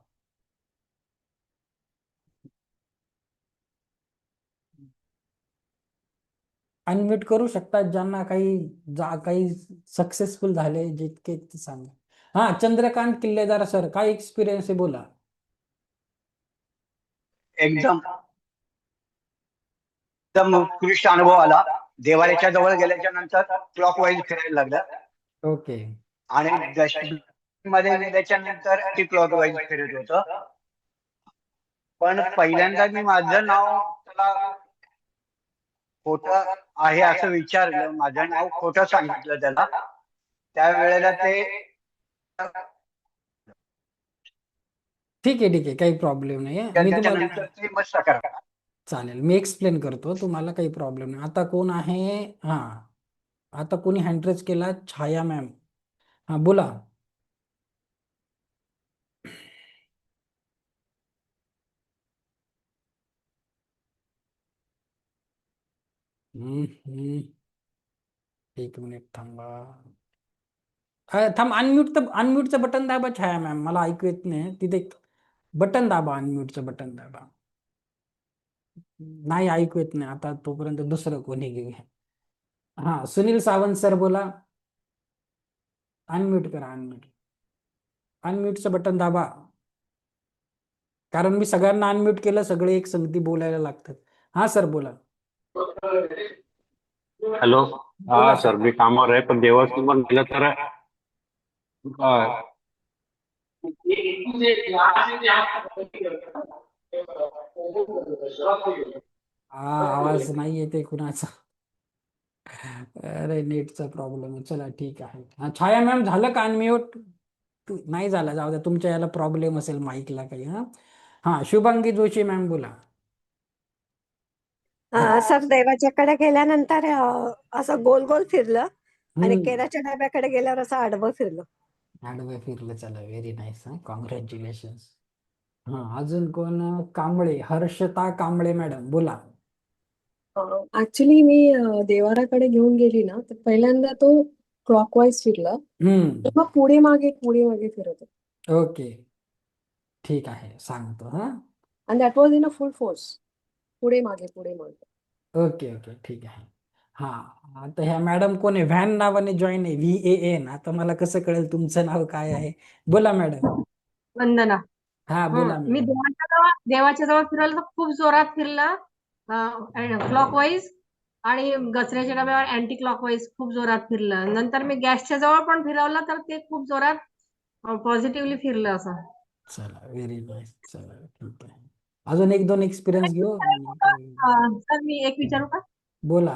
अनम्यूट करू शकतात ज्यांना काही सक्सेसफुल झाले, जितके ते सांगा. हा, चंद्रकांत किल्लेदार सर, काय एक्सपिरियन्स आहे बोला. एकदम एकदम उत्कृष्ट अनुभव आला. देवालयाच्या जवळ गेल्याच्या नंतर क्लॉकवाईज फिरायला लागलं, ओके. आणि डस्टबिन मध्ये गेल्याच्या नंतर ती क्लॉकवाईज फिरत होतं. पण पहिल्यांदा मी माझं नाव त्याला खोटं आहे असं विचारलं, माझं नाव खोटं सांगितलं त्याला, त्यावेळेला ते ठीक आहे, ठीक आहे, काही प्रॉब्लेम नाही आहे. मी तुम्हाला त्याच्यानंतर ते मग सकार. चालेल, मी एक्सप्लेन करतो, तुम्हाला काही प्रॉब्लेम नाही. आता कोण आहे? हा, आता कोणी हँड केला? छाया मॅम. हा, बोला. हम्म, एक मिनिट थांबा. थांब, अनम्यूटचं बटन दाबा छाया मॅम, मला ऐकू येत नाही तिथे. बटन दाबा, अनम्यूटचं बटन दाबा. नाही ऐकू येत नाही आता, तोपर्यंत दुसरं कोणी घेऊया. हा, सुनील सावंत सर बोला. अनम्यूट करा, अनम्यूटचं बटन दाबा. कारण मी सगळ्यांना अनम्यूट केलं, सगळे एक संगती बोलायला लागतात. हा सर, बोला. हॅलो. बोला हा सर. सर, मी कामावर आहे, पण देवाचं पण गेलं तर हा, आवाज नाही येते कुणाचा. अरे, नेटचा प्रॉब्लेम आहे. चला, ठीक आहे. हा, छाया मॅम झालं का अनम्यूट? नाही झालं, जाऊ द्या, तुमच्या याला प्रॉब्लेम असेल माईकला काही. हा हा, शुभांगी जोशी मॅम बोला. सर देवाच्याकडे गेल्यानंतर असं गोल गोल फिरलं आणि हम्म, केराच्या डाब्याकडे गेल्यावर असं आडवं फिरलं. आडवं फिरलं. चला, व्हेरी नाईस. हा, कॉंग्रॅच्युलेशन. हा, अजून कोण? कांबळे, हर्षता कांबळे मॅडम बोला. ऍक्च्युली मी देवाराकडे घेऊन गेली ना, तर पहिल्यांदा तो क्लॉकवाईज फिरला, मग पुढे मागे फिरत होता. ओके, ठीक आहे, सांगतो. हा, and that was in a full force. पुढे मागे. ओके, ओके, ठीक आहे. हा, आता ह्या मॅडम कोण आहे? व्हॅन नावाने जॉईन आहे, VAN. आता मला कसं कळेल तुमचं नाव काय आहे? बोला मॅडम. वंदना. हा, बोला मी मॅडम. देवाच्या जवळ फिरवलं तर खूप जोरात फिरला, क्लॉकवाईज, आणि गचऱ्याच्या डब्यावर अँटी क्लॉकवाईज खूप जोरात फिरलं. नंतर मी गॅसच्या जवळ पण फिरवलं तर ते खूप जोरात पॉझिटिव्हली फिरलं असं. चला, व्हेरी नाईस. चला, ठीक आहे. अजून एक दोन एक्सपिरियन्स घेऊ आणि सर, मी एक विचारू का? बोला.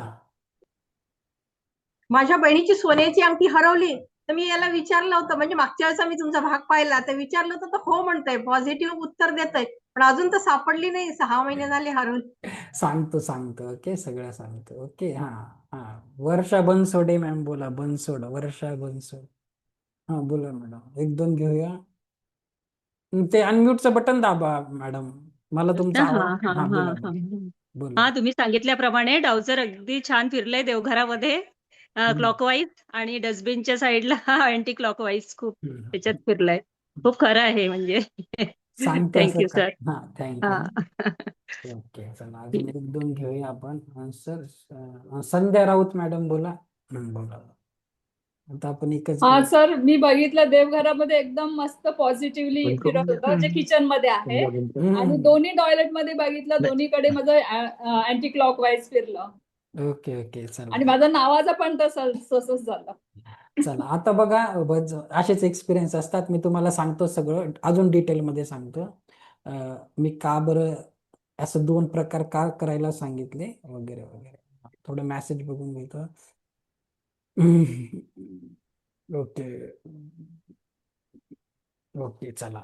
माझ्या बहिणीची सोन्याची अंगठी हरवली, तर मी याला विचारलं होतं, म्हणजे मागच्या वेळेस मी तुमचा भाग पाहिला, तर विचारलं होतं, तर हो म्हणतंय, पॉझिटिव्ह उत्तर देतंय, पण अजून तर सापडली नाही. 6 महिने झाले हरवली. सांगतो. ओके, सगळं सांगतो. ओके. हा हा, वर्षा बनसोडे मॅम बोला. वर्षा बनसोड. हा, बोला मॅडम. एक दोन घेऊया. ते अनम्यूटचं बटन दाबा मॅडम, मला प्रश्न. तुमचा हा आवाज. हा हा, हा बोला हा बोला. हा, तुम्ही सांगितल्याप्रमाणे डावचर अगदी छान फिरलंय देवघरामध्ये, हम्म, क्लॉकवाईज, आणि डस्टबिनच्या साईडला अँटी क्लॉकवाईज खूप त्याच्यात हम्म. फिरलंय. खूप खरं आहे म्हणजे. सांगतो असं थँक्यू का? सर. हा, थँक्यू. हा. ओके, चला, अजून एक दोन घेऊया आपण. सर, संध्या राऊत मॅडम बोला. बोला. आता आपण एकच हा घेऊ. सर, मी बघितलं देवघरामध्ये एकदम मस्त पॉझिटिव्हली फिरत होतं, जे किचन मध्ये आहे. आणि दोन्ही टॉयलेट मध्ये बघितलं, दोन्हीकडे माझं अँटी क्लॉकवाईज फिरलं. ओके, ओके, चला. आणि माझं नावाचं पण तसंच झालं. चला, आता बघा, असेच एक्सपिरियन्स असतात. मी तुम्हाला सांगतो सगळं, अजून डिटेलमध्ये सांगतो. मी का बरं असं दोन प्रकार का करायला सांगितले वगैरे वगैरे. थोडं मेसेज बघून घेतो. ओके, ओके, चला.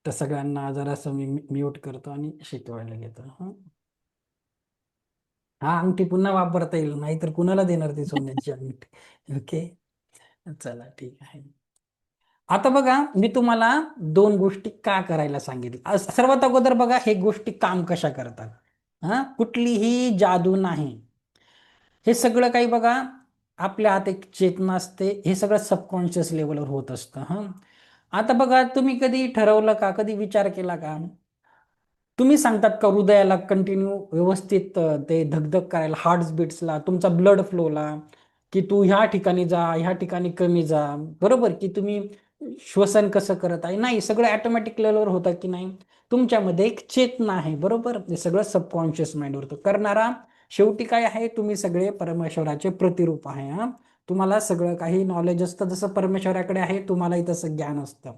तर सगळ्यांना जरासं मी म्यूट करतो आणि शिकवायला घेतो. हा, अंगठी पुन्हा वापरता येईल, नाहीतर कुणाला देणार ती सोन्याची अंगठी? ओके, चला, ठीक आहे. आता बघा, मी तुम्हाला दोन गोष्टी का करायला सांगितल्या. सर्वात अगोदर बघा, हे गोष्टी काम कशा करतात. हा, कुठलीही जादू नाही. हे सगळं काही बघा, आपल्या हात एक चेतना असते. हे सगळं सबकॉन्शियस लेवलवर होत असतं. हा, आता बघा, तुम्ही कधी ठरवलं का, कधी विचार केला का, तुम्ही सांगतात का हृदयाला कंटिन्यू व्यवस्थित ते धगधग करायला, हार्टबीट्सला, तुमचा ब्लड फ्लोला, की तू ह्या ठिकाणी जा, ह्या ठिकाणी कमी जा, बरोबर, की तुम्ही श्वसन कसं करत आहे? नाही, सगळं ऑटोमॅटिक लेवलवर होतं की नाही? तुमच्यामध्ये एक चेतना आहे, बरोबर. हे सगळं सबकॉन्शियस माइंडवर होतं. करणारा शेवटी काय आहे? तुम्ही सगळे परमेश्वराचे प्रतिरूप आहे. हा, तुम्हाला सगळं काही नॉलेज असतं, जसं परमेश्वराकडे आहे, तुम्हालाही तसं ज्ञान असतं.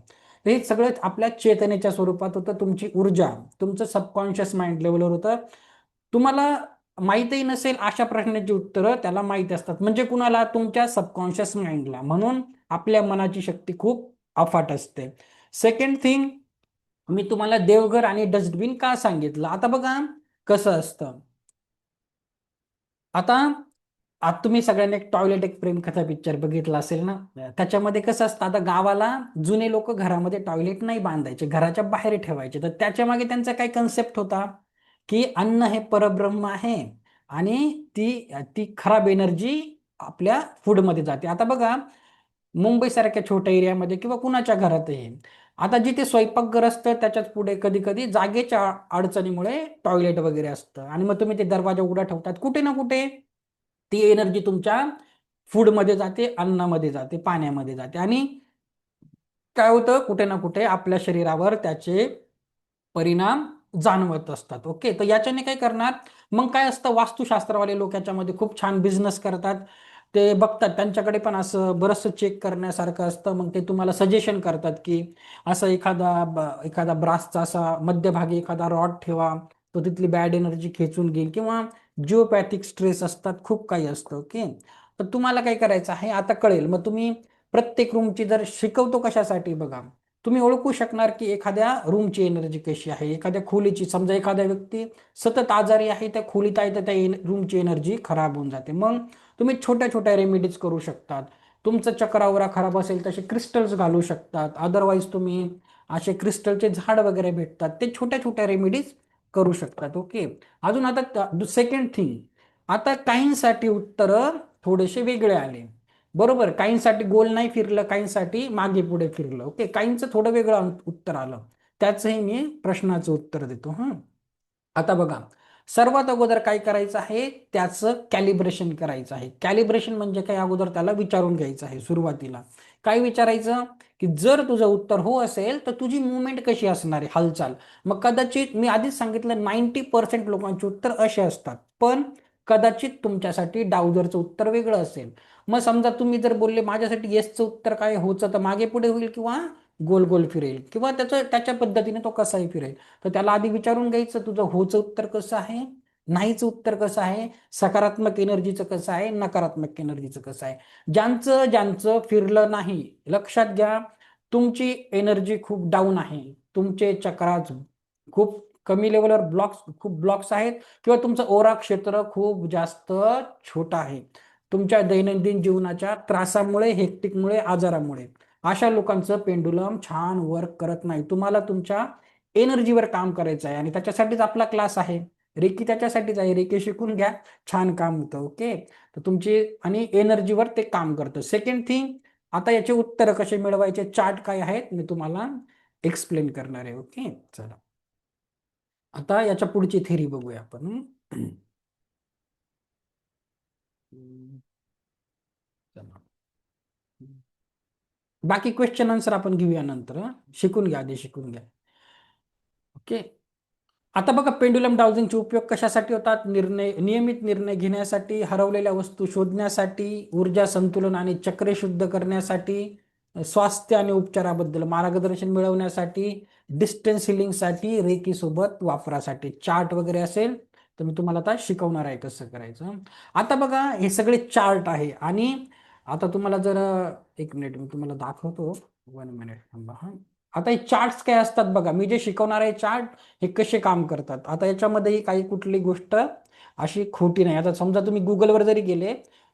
हे सगळं आपल्या चेतनेच्या स्वरूपात होतं. तुमची ऊर्जा तुमचं सबकॉन्शियस माइंड लेवलवर होतं. तुम्हाला माहितही नसेल अशा प्रश्नाची उत्तरं त्याला माहिती असतात. म्हणजे कुणाला? तुमच्या सबकॉन्शियस माइंडला. म्हणून आपल्या मनाची शक्ती खूप अफाट असते. सेकंड थिंग, मी तुम्हाला देवघर आणि डस्टबिन का सांगितलं? आता बघा कसं असतं. आता आता तुम्ही सगळ्यांनी टॉयलेट एक प्रेम कथा पिक्चर बघितला असेल ना. त्याच्यामध्ये कसं असतं, आता गावाला जुने लोक घरामध्ये टॉयलेट नाही बांधायचे, घराच्या बाहेर ठेवायचे. तर त्याच्या मागे त्यांचा काय कन्सेप्ट होता की अन्न हे परब्रह्म आहे आणि ती ती खराब एनर्जी आपल्या फूडमध्ये जाते. आता बघा मुंबईसारख्या छोट्या एरियामध्ये किंवा कुणाच्या घरातही आता जिथे स्वयंपाकघर असतं त्याच्याच पुढे कधी कधी जागेच्या अडचणीमुळे टॉयलेट वगैरे असतं आणि मग तुम्ही ते दरवाजा उघडा ठेवतात. कुठे ना कुठे ती एनर्जी तुमच्या फूडमध्ये जाते, अन्नामध्ये जाते, पाण्यामध्ये जाते आणि काय होतं, कुठे ना कुठे आपल्या शरीरावर त्याचे परिणाम जाणवत असतात. ओके, तर याच्याने काय करणार? मग काय असतं, वास्तुशास्त्रवाले लोक याच्यामध्ये खूप छान बिझनेस करतात. ते बघतात, त्यांच्याकडे पण असं बरंचसं चेक करण्यासारखं असतं. मग ते तुम्हाला सजेशन करतात की असं एखादा ब्रासचा असा मध्यभागी एखादा रॉड ठेवा, तो तिथली बॅड एनर्जी खेचून घेईल, किंवा जिओपॅथिक स्ट्रेस असतात, खूप काही असतं. ओके, तर तुम्हाला काय करायचं आहे आता कळेल. मग तुम्ही प्रत्येक रूमची जर शिकवतो कशासाठी बघा, तुम्ही ओळखू शकणार की एखाद्या रूमची एनर्जी कशी आहे, एखाद्या खोलीची. समजा एखाद्या व्यक्ती सतत आजारी आहे, त्या खोलीत आहे, तर त्या रूमची एनर्जी खराब होऊन जाते. मग तुम्ही छोट्या छोट्या रेमेडीज करू शकतात. तुमचं चक्रावरा खराब असेल तसे क्रिस्टल्स घालू शकतात. अदरवाईज तुम्ही असे क्रिस्टलचे झाड वगैरे भेटतात, ते छोट्या छोट्या रेमेडीज करू शकतात. ओके, अजून आता सेकंड थिंग, आता काहींसाठी उत्तर थोडेसे वेगळे आले. बरोबर, काहींसाठी गोल नाही फिरलं, काहींसाठी मागे पुढे फिरलं. ओके, काहींचं थोडं वेगळं उत्तर आलं, त्याचंही मी प्रश्नाचं उत्तर देतो. आता बघा, सर्वात अगोदर काय करायचं आहे, त्याचं कॅलिब्रेशन करायचं आहे. कॅलिब्रेशन म्हणजे काय? अगोदर त्याला विचारून घ्यायचं आहे. सुरुवातीला काय विचारायचं की जर तुझं उत्तर हो असेल तर तुझी मुवमेंट कशी असणार आहे, हालचाल. मग कदाचित मी आधीच सांगितलं 90% लोकांचे उत्तर असे असतात, पण कदाचित तुमच्यासाठी डावजरचं उत्तर वेगळं असेल. मग समजा तुम्ही जर बोलले माझ्यासाठी येसचं उत्तर काय होचं, तर मागे पुढे होईल किंवा गोल गोल फिरेल, किंवा त्याच्या पद्धतीने तो कसाही फिरेल. तर त्याला आधी विचारून घ्यायचं, तुझं होचं उत्तर कसं आहे, नाहीचं उत्तर कसं आहे, सकारात्मक एनर्जीचं कसं आहे, नकारात्मक एनर्जीचं कसं आहे. ज्यांचं ज्यांचं फिरलं नाही, लक्षात घ्या, तुमची एनर्जी खूप डाऊन आहे, तुमचे चक्रात खूप कमी लेवलवर खूप ब्लॉक्स आहेत, किंवा तुमचं ओरा क्षेत्र खूप जास्त छोटं आहे तुमच्या दैनंदिन जीवनाच्या त्रासामुळे, हेक्टिकमुळे, आजारामुळे. अशा लोकांचं पेंडुलम छान वर्क करत नाही. तुम्हाला तुमच्या एनर्जीवर काम करायचं आहे आणि त्याच्यासाठीच आपला क्लास आहे. रेकी त्याच्यासाठीच आहे. रेकी शिकून घ्या, छान काम होतं. ओके, तर तुमची आणि एनर्जीवर ते काम करतं. सेकंड थिंग, आता याचे उत्तर कसे मिळवायचे, चार्ट काय आहेत मी तुम्हाला एक्सप्लेन करणार आहे. ओके, चला आता याच्या पुढची थेरी बघूया आपण. चला, बाकी क्वेश्चन आन्सर आपण घेऊया नंतर. शिकून घ्या, आधी शिकून घ्या. ओके, आता बघा, पेंडुलम डाउजिंगचे उपयोग कशासाठी होतात? नियमित निर्णय घेण्यासाठी, हरवलेल्या वस्तू शोधण्यासाठी, ऊर्जा संतुलन आणि चक्रे शुद्ध करण्यासाठी, स्वास्थ्य आणि उपचाराबद्दल मार्गदर्शन मिळवण्यासाठी, डिस्टन्स हिलिंगसाठी, रेकी सोबत वापरासाठी. चार्ट वगैरे असेल तर मी तुम्हाला आता शिकवणार आहे कसं करायचं. आता बघा, हे सगळे चार्ट आहे आणि आता तुम्हाला जर एक मिनिट मी तुम्हाला दाखवतो. 1 मिनिट थांबा. आता हे चार्ट्स काय असतात बघा, मी जे शिकवणार आहे चार्ट हे कसे काम करतात. आता याच्यामध्ये काही कुठली गोष्ट अशी खोटी नाही. आता समजा तुम्ही गुगलवर जरी गेले,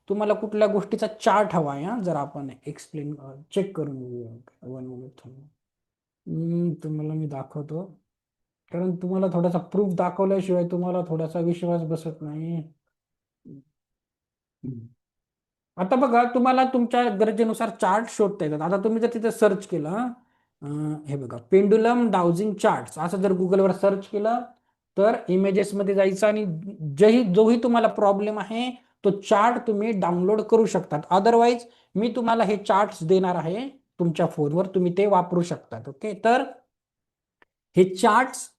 तुम्हाला कुठल्या गोष्टीचा चार्ट हवा आहे, जर आपण एक्सप्लेन चेक करून घेऊया. 1 मिनिट तुम्हाला मी दाखवतो, कारण तुम्हाला थोडासा प्रूफ दाखवल्याशिवाय तुम्हाला थोडासा विश्वास बसत नाही. आता बघा, तुम्हाला तुमच्या गरजेनुसार चार्ट शोधता येतात. आता तुम्ही जर तिथे सर्च केलं, हे बघा, पेंडुलम डाउजिंग चार्ट्स असं जर गुगलवर सर्च केलं तर इमेजेसमध्ये जायचं आणि जोही तुम्हाला प्रॉब्लेम आहे तो चार्ट तुम्ही डाउनलोड करू शकतात. अदरवाईज मी तुम्हाला हे चार्ट्स देणार आहे तुमच्या फोनवर, तुम्ही ते वापरू शकतात. ओके, तर हे चार्ट्स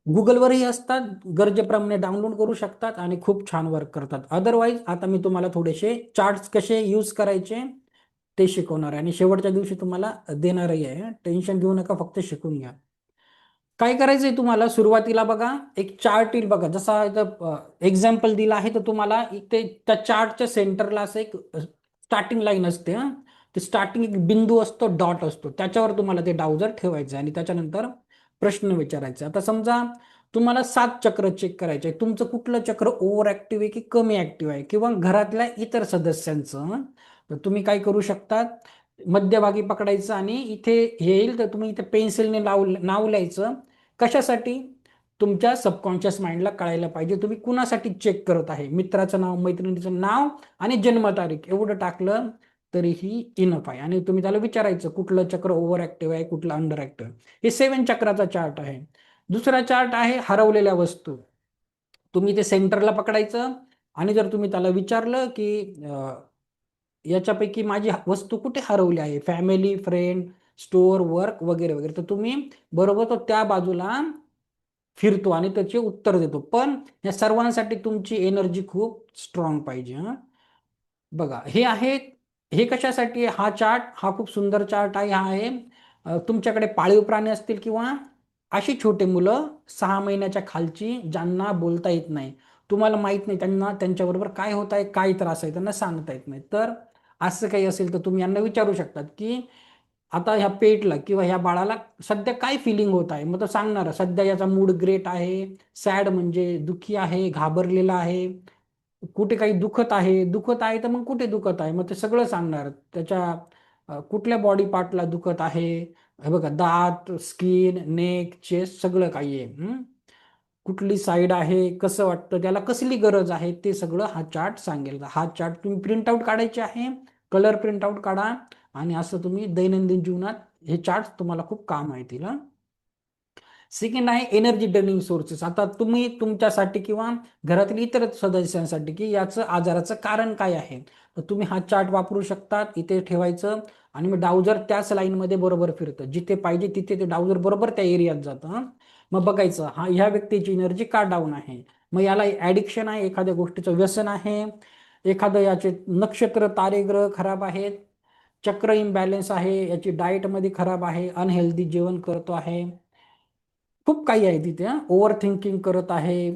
गुगलवरही असतात, गरजेप्रमाणे डाउनलोड करू शकतात आणि खूप छान वर्क करतात. अदरवाईज आता मी तुम्हाला थोडेसे चार्ट्स कसे यूज करायचे ते शिकवणार आहे आणि शेवटच्या दिवशी तुम्हाला देणारही आहे. टेन्शन घेऊ नका, फक्त शिकून घ्या. काय करायचंय तुम्हाला सुरुवातीला बघा एक चार्ट येईल बघा, जसा इथं एक्झाम्पल दिला आहे तर तुम्हाला इथे त्या चार्टच्या सेंटरला असं एक स्टार्टिंग लाईन असते हा. ते स्टार्टिंग एक बिंदू असतो, डॉट असतो, त्याच्यावर तुम्हाला ते डावजर ठेवायचं आणि त्याच्यानंतर प्रश्न विचारायचा. आता समजा तुम्हाला 7 चक्र चेक करायचे आहे, तुमचं कुठलं चक्र ओव्हर ऍक्टिव्ह आहे की कमी ऍक्टिव्ह आहे, किंवा घरातल्या इतर सदस्यांचं तर तुम्ही काय करू शकता, मध्यभागी पकडायचं आणि इथे येईल तर तुम्ही इथे पेन्सिलने नाव लिहायचं. कशासाठी? तुमच्या सबकॉन्शियस माइंडला कळायला पाहिजे तुम्ही कुणासाठी चेक करत आहे. मित्राचं नाव, मैत्रिणीचं नाव आणि जन्मतारीख एवढं टाकलं तरीही इनफ आहे. आणि तुम्ही त्याला विचारायचं कुठलं चक्र ओव्हर ऍक्टिव्ह आहे, कुठलं अंडर ऍक्टिव्ह आहे. हे 7 चक्राचा चार्ट आहे. दुसरा चार्ट आहे हरवलेल्या वस्तू. तुम्ही ते सेंटरला पकडायचं आणि जर तुम्ही त्याला विचारलं की याच्यापैकी माझी वस्तू कुठे हरवली आहे, फॅमिली, फ्रेंड, स्टोअर, वर्क वगैरे वगैरे, तर तुम्ही बरोबर तो त्या बाजूला फिरतो आणि त्याचे उत्तर देतो. पण या सर्वांसाठी तुमची एनर्जी खूप स्ट्रॉंग पाहिजे. बघा हे आहे, हे कशासाठी हा चार्ट, हा खूप सुंदर चार्ट आहे. हा आहे तुमच्याकडे पाळीव प्राणी असतील किंवा अशी छोटे मुलं 6 महिन्याच्या खालची ज्यांना बोलता येत नाही, तुम्हाला माहित नाही त्यांना त्यांच्याबरोबर काय होत आहे, काय त्रास आहे, त्यांना सांगता येत नाही, तर असं काही असेल तर तुम्ही यांना विचारू शकतात की आता ह्या पेटला किंवा ह्या बाळाला सध्या काय फिलिंग होत आहे. मग तो सांगणार सध्या याचा मूड ग्रेट आहे, सॅड म्हणजे दुःखी आहे, घाबरलेला आहे, कुठे काही दुखत आहे तर मग कुठे दुखत आहे, मग ते सगळं सांगणार. त्याच्या कुठल्या बॉडी पार्टला दुखत आहे, हे बघा दात, स्किन, नेक, चेस्ट सगळं काही आहे. कुठली साईड आहे, कसं वाटतं त्याला, कसली गरज आहे, ते सगळं हा चार्ट सांगेल. हा चार्ट तुम्ही प्रिंट आउट काढायचे आहे, कलर प्रिंट आउट काढा आणि असं तुम्ही दैनंदिन जीवनात हे चार्ट तुम्हाला खूप काम येतील. सेकंड आहे एनर्जी ड्रेनिंग सोर्सेस. आता तुम्ही तुमच्यासाठी किंवा घरातील इतर सदस्यांसाठी की याचं आजाराचं कारण काय आहे, तर तुम्ही हा चार्ट वापरू शकतात. इथे ठेवायचं आणि मग डाउजर त्याच लाईनमध्ये बरोबर फिरतं, जिथे पाहिजे तिथे ते डाउजर बरोबर त्या एरियात जातं. मग बघायचं हा ह्या व्यक्तीची एनर्जी का डाऊन आहे, मग याला ॲडिक्शन आहे, एखाद्या गोष्टीचं व्यसन आहे, एखादं याचे नक्षत्र तारे ग्रह खराब आहेत, चक्र इम्बॅलन्स आहे, याची डाएटमध्ये खराब आहे, अनहेल्दी जेवण करतो आहे, खूप काही आहे तिथे. ओव्हर थिंकिंग करत आहे,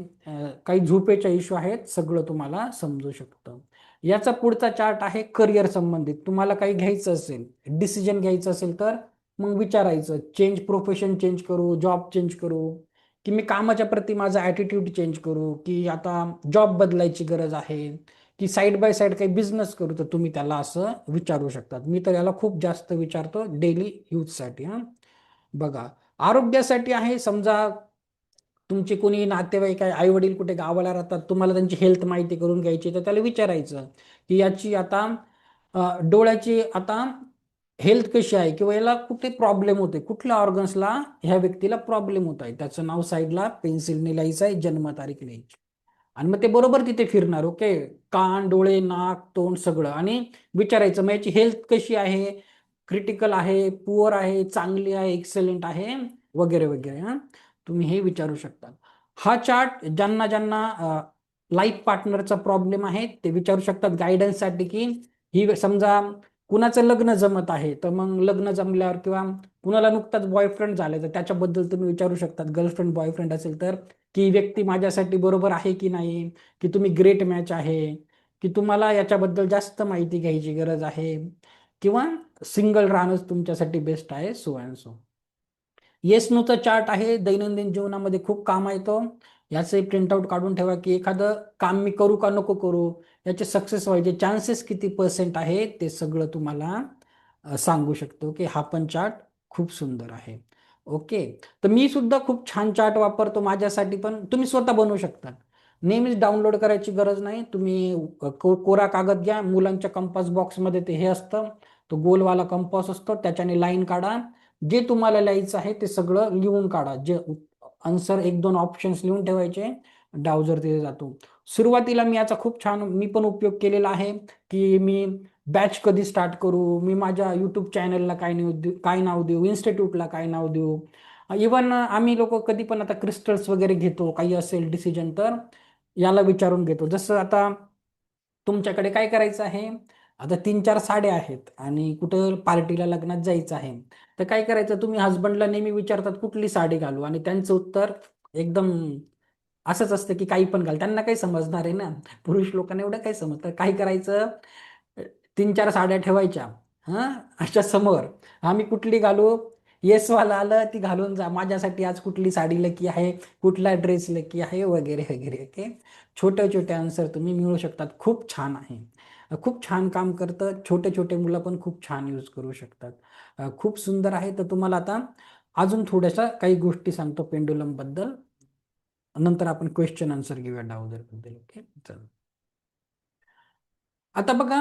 काही झोपेच्या इश्यू आहेत, सगळं तुम्हाला समजू शकतं. याचा पुढचा चार्ट आहे करिअर संबंधित. तुम्हाला काही घ्यायचं असेल, डिसिजन घ्यायचं असेल तर मग विचारायचं चेंज, प्रोफेशन चेंज करू, जॉब चेंज करू, की मी कामाच्या प्रती माझा ॲटिट्यूड चेंज करू, की आता जॉब बदलायची गरज आहे, की साईड बाय साईड काही बिझनेस करू, तर तुम्ही त्याला असं विचारू शकतात. मी तर याला खूप जास्त विचारतो डेली यूजसाठी. बघा आरोग्यासाठी आहे, समजा तुमचे कोणी नातेवाईक आहे, आई वडील कुठे गावाला राहतात, तुम्हाला त्यांची हेल्थ माहिती करून घ्यायची, तर त्याला विचारायचं की याची आता डोळ्याची आता हेल्थ कशी आहे, किंवा याला कुठे प्रॉब्लेम होते, कुठल्या ऑर्गन्सला ह्या व्यक्तीला प्रॉब्लेम होत आहे, त्याचं नाव साईडला पेन्सिलने लिहायचं आहे, जन्मतारीख लिहायची आणि मग ते बरोबर तिथे फिरणार. ओके, कान, डोळे, नाक, तोंड सगळं, आणि विचारायचं मग याची हेल्थ कशी आहे, क्रिटिकल आहे, पुअर आहे, चांगली आहे, एक्सेलेंट आहे, वगैरे वगैरे. तुम्ही हे विचारू शकता. हा चार्ट ज्यांना ज्यांना लाईफ पार्टनरचा प्रॉब्लेम आहे ते विचारू शकतात गायडन्ससाठी, की ही समजा कुणाचं लग्न जमत आहे तर मग लग्न जमल्यावर, किंवा कुणाला नुकताच बॉयफ्रेंड झाले तर त्याच्याबद्दल तुम्ही विचारू शकतात, गर्लफ्रेंड बॉयफ्रेंड असेल तर, की व्यक्ती माझ्यासाठी बरोबर आहे की नाही, की तुम्ही ग्रेट मॅच आहे, की तुम्हाला याच्याबद्दल जास्त माहिती घ्यायची गरज आहे, किंवा सिंगल राहणंच तुमच्यासाठी बेस्ट आहे, सो अँड सो. येस नोचा चार्ट आहे, दैनंदिन जीवनामध्ये खूप काम येतो. याचे प्रिंटआउट काढून ठेवा, की एखादं काम मी करू का नको करू, याचे सक्सेस व्हायचे चान्सेस किती % आहे, ते सगळं तुम्हाला सांगू शकतो. की हा पण चार्ट खूप सुंदर आहे. ओके, तर मी सुद्धा खूप छान चार्ट वापरतो माझ्यासाठी, पण तुम्ही स्वतः बनवू शकता. नेहमीच डाउनलोड करायची गरज नाही. तुम्ही कोरा कागद घ्या, मुलांच्या कंपास बॉक्समध्ये ते हे असतं, तो गोलवाला कंपास असतो, त्याच्याने लाईन काढा, जे तुम्हाला लिहायचं आहे ते सगळं लिहून काढा, जे आन्सर 1-2 ऑप्शन्स लिहून ठेवायचे, डावजर तिथे जातो. सुरुवातीला मी याचा खूप छान मी पण उपयोग केलेला आहे, की मी बॅच कधी स्टार्ट करू, मी माझ्या यूट्यूब चॅनलला काय नाव देऊ, इन्स्टिट्यूटला काय नाव देऊ. इवन आम्ही लोक कधी पण आता क्रिस्टल्स वगैरे घेतो, काही असेल डिसिजन तर याला विचारून घेतो. जसं आता तुमच्याकडे काय करायचं आहे, आता 3-4 साड्या आहेत आणि कुठं पार्टीला लग्नात जायचं आहे, तर काय करायचं, तुम्ही हस्बंडला नेहमी विचारतात कुठली साडी घालू, आणि त्यांचं उत्तर एकदम असंच असतं की काही पण घाल. त्यांना काही समजणार आहे ना, पुरुष लोकांना एवढं काही समजतं. काय करायचं, 3-4 साड्या ठेवायच्या हां अशा समोर, आम्ही कुठली घालू, येसवाला आलं ती घालून जा, माझ्यासाठी आज कुठली साडी लकी आहे, कुठला ड्रेस लकी आहे, वगैरे वगैरे. ओके, छोटे छोटे आन्सर तुम्ही मिळू शकतात. खूप छान आहे, खूप छान काम करतं. छोटे छोटे मुलं पण खूप छान यूज करू शकतात. खूप सुंदर आहे. तर तुम्हाला आता अजून थोड्याशा काही गोष्टी सांगतो पेंडुलम बद्दल, नंतर आपण क्वेश्चन आन्सर घेऊया डावजर बद्दल. ओके, चल. आता बघा,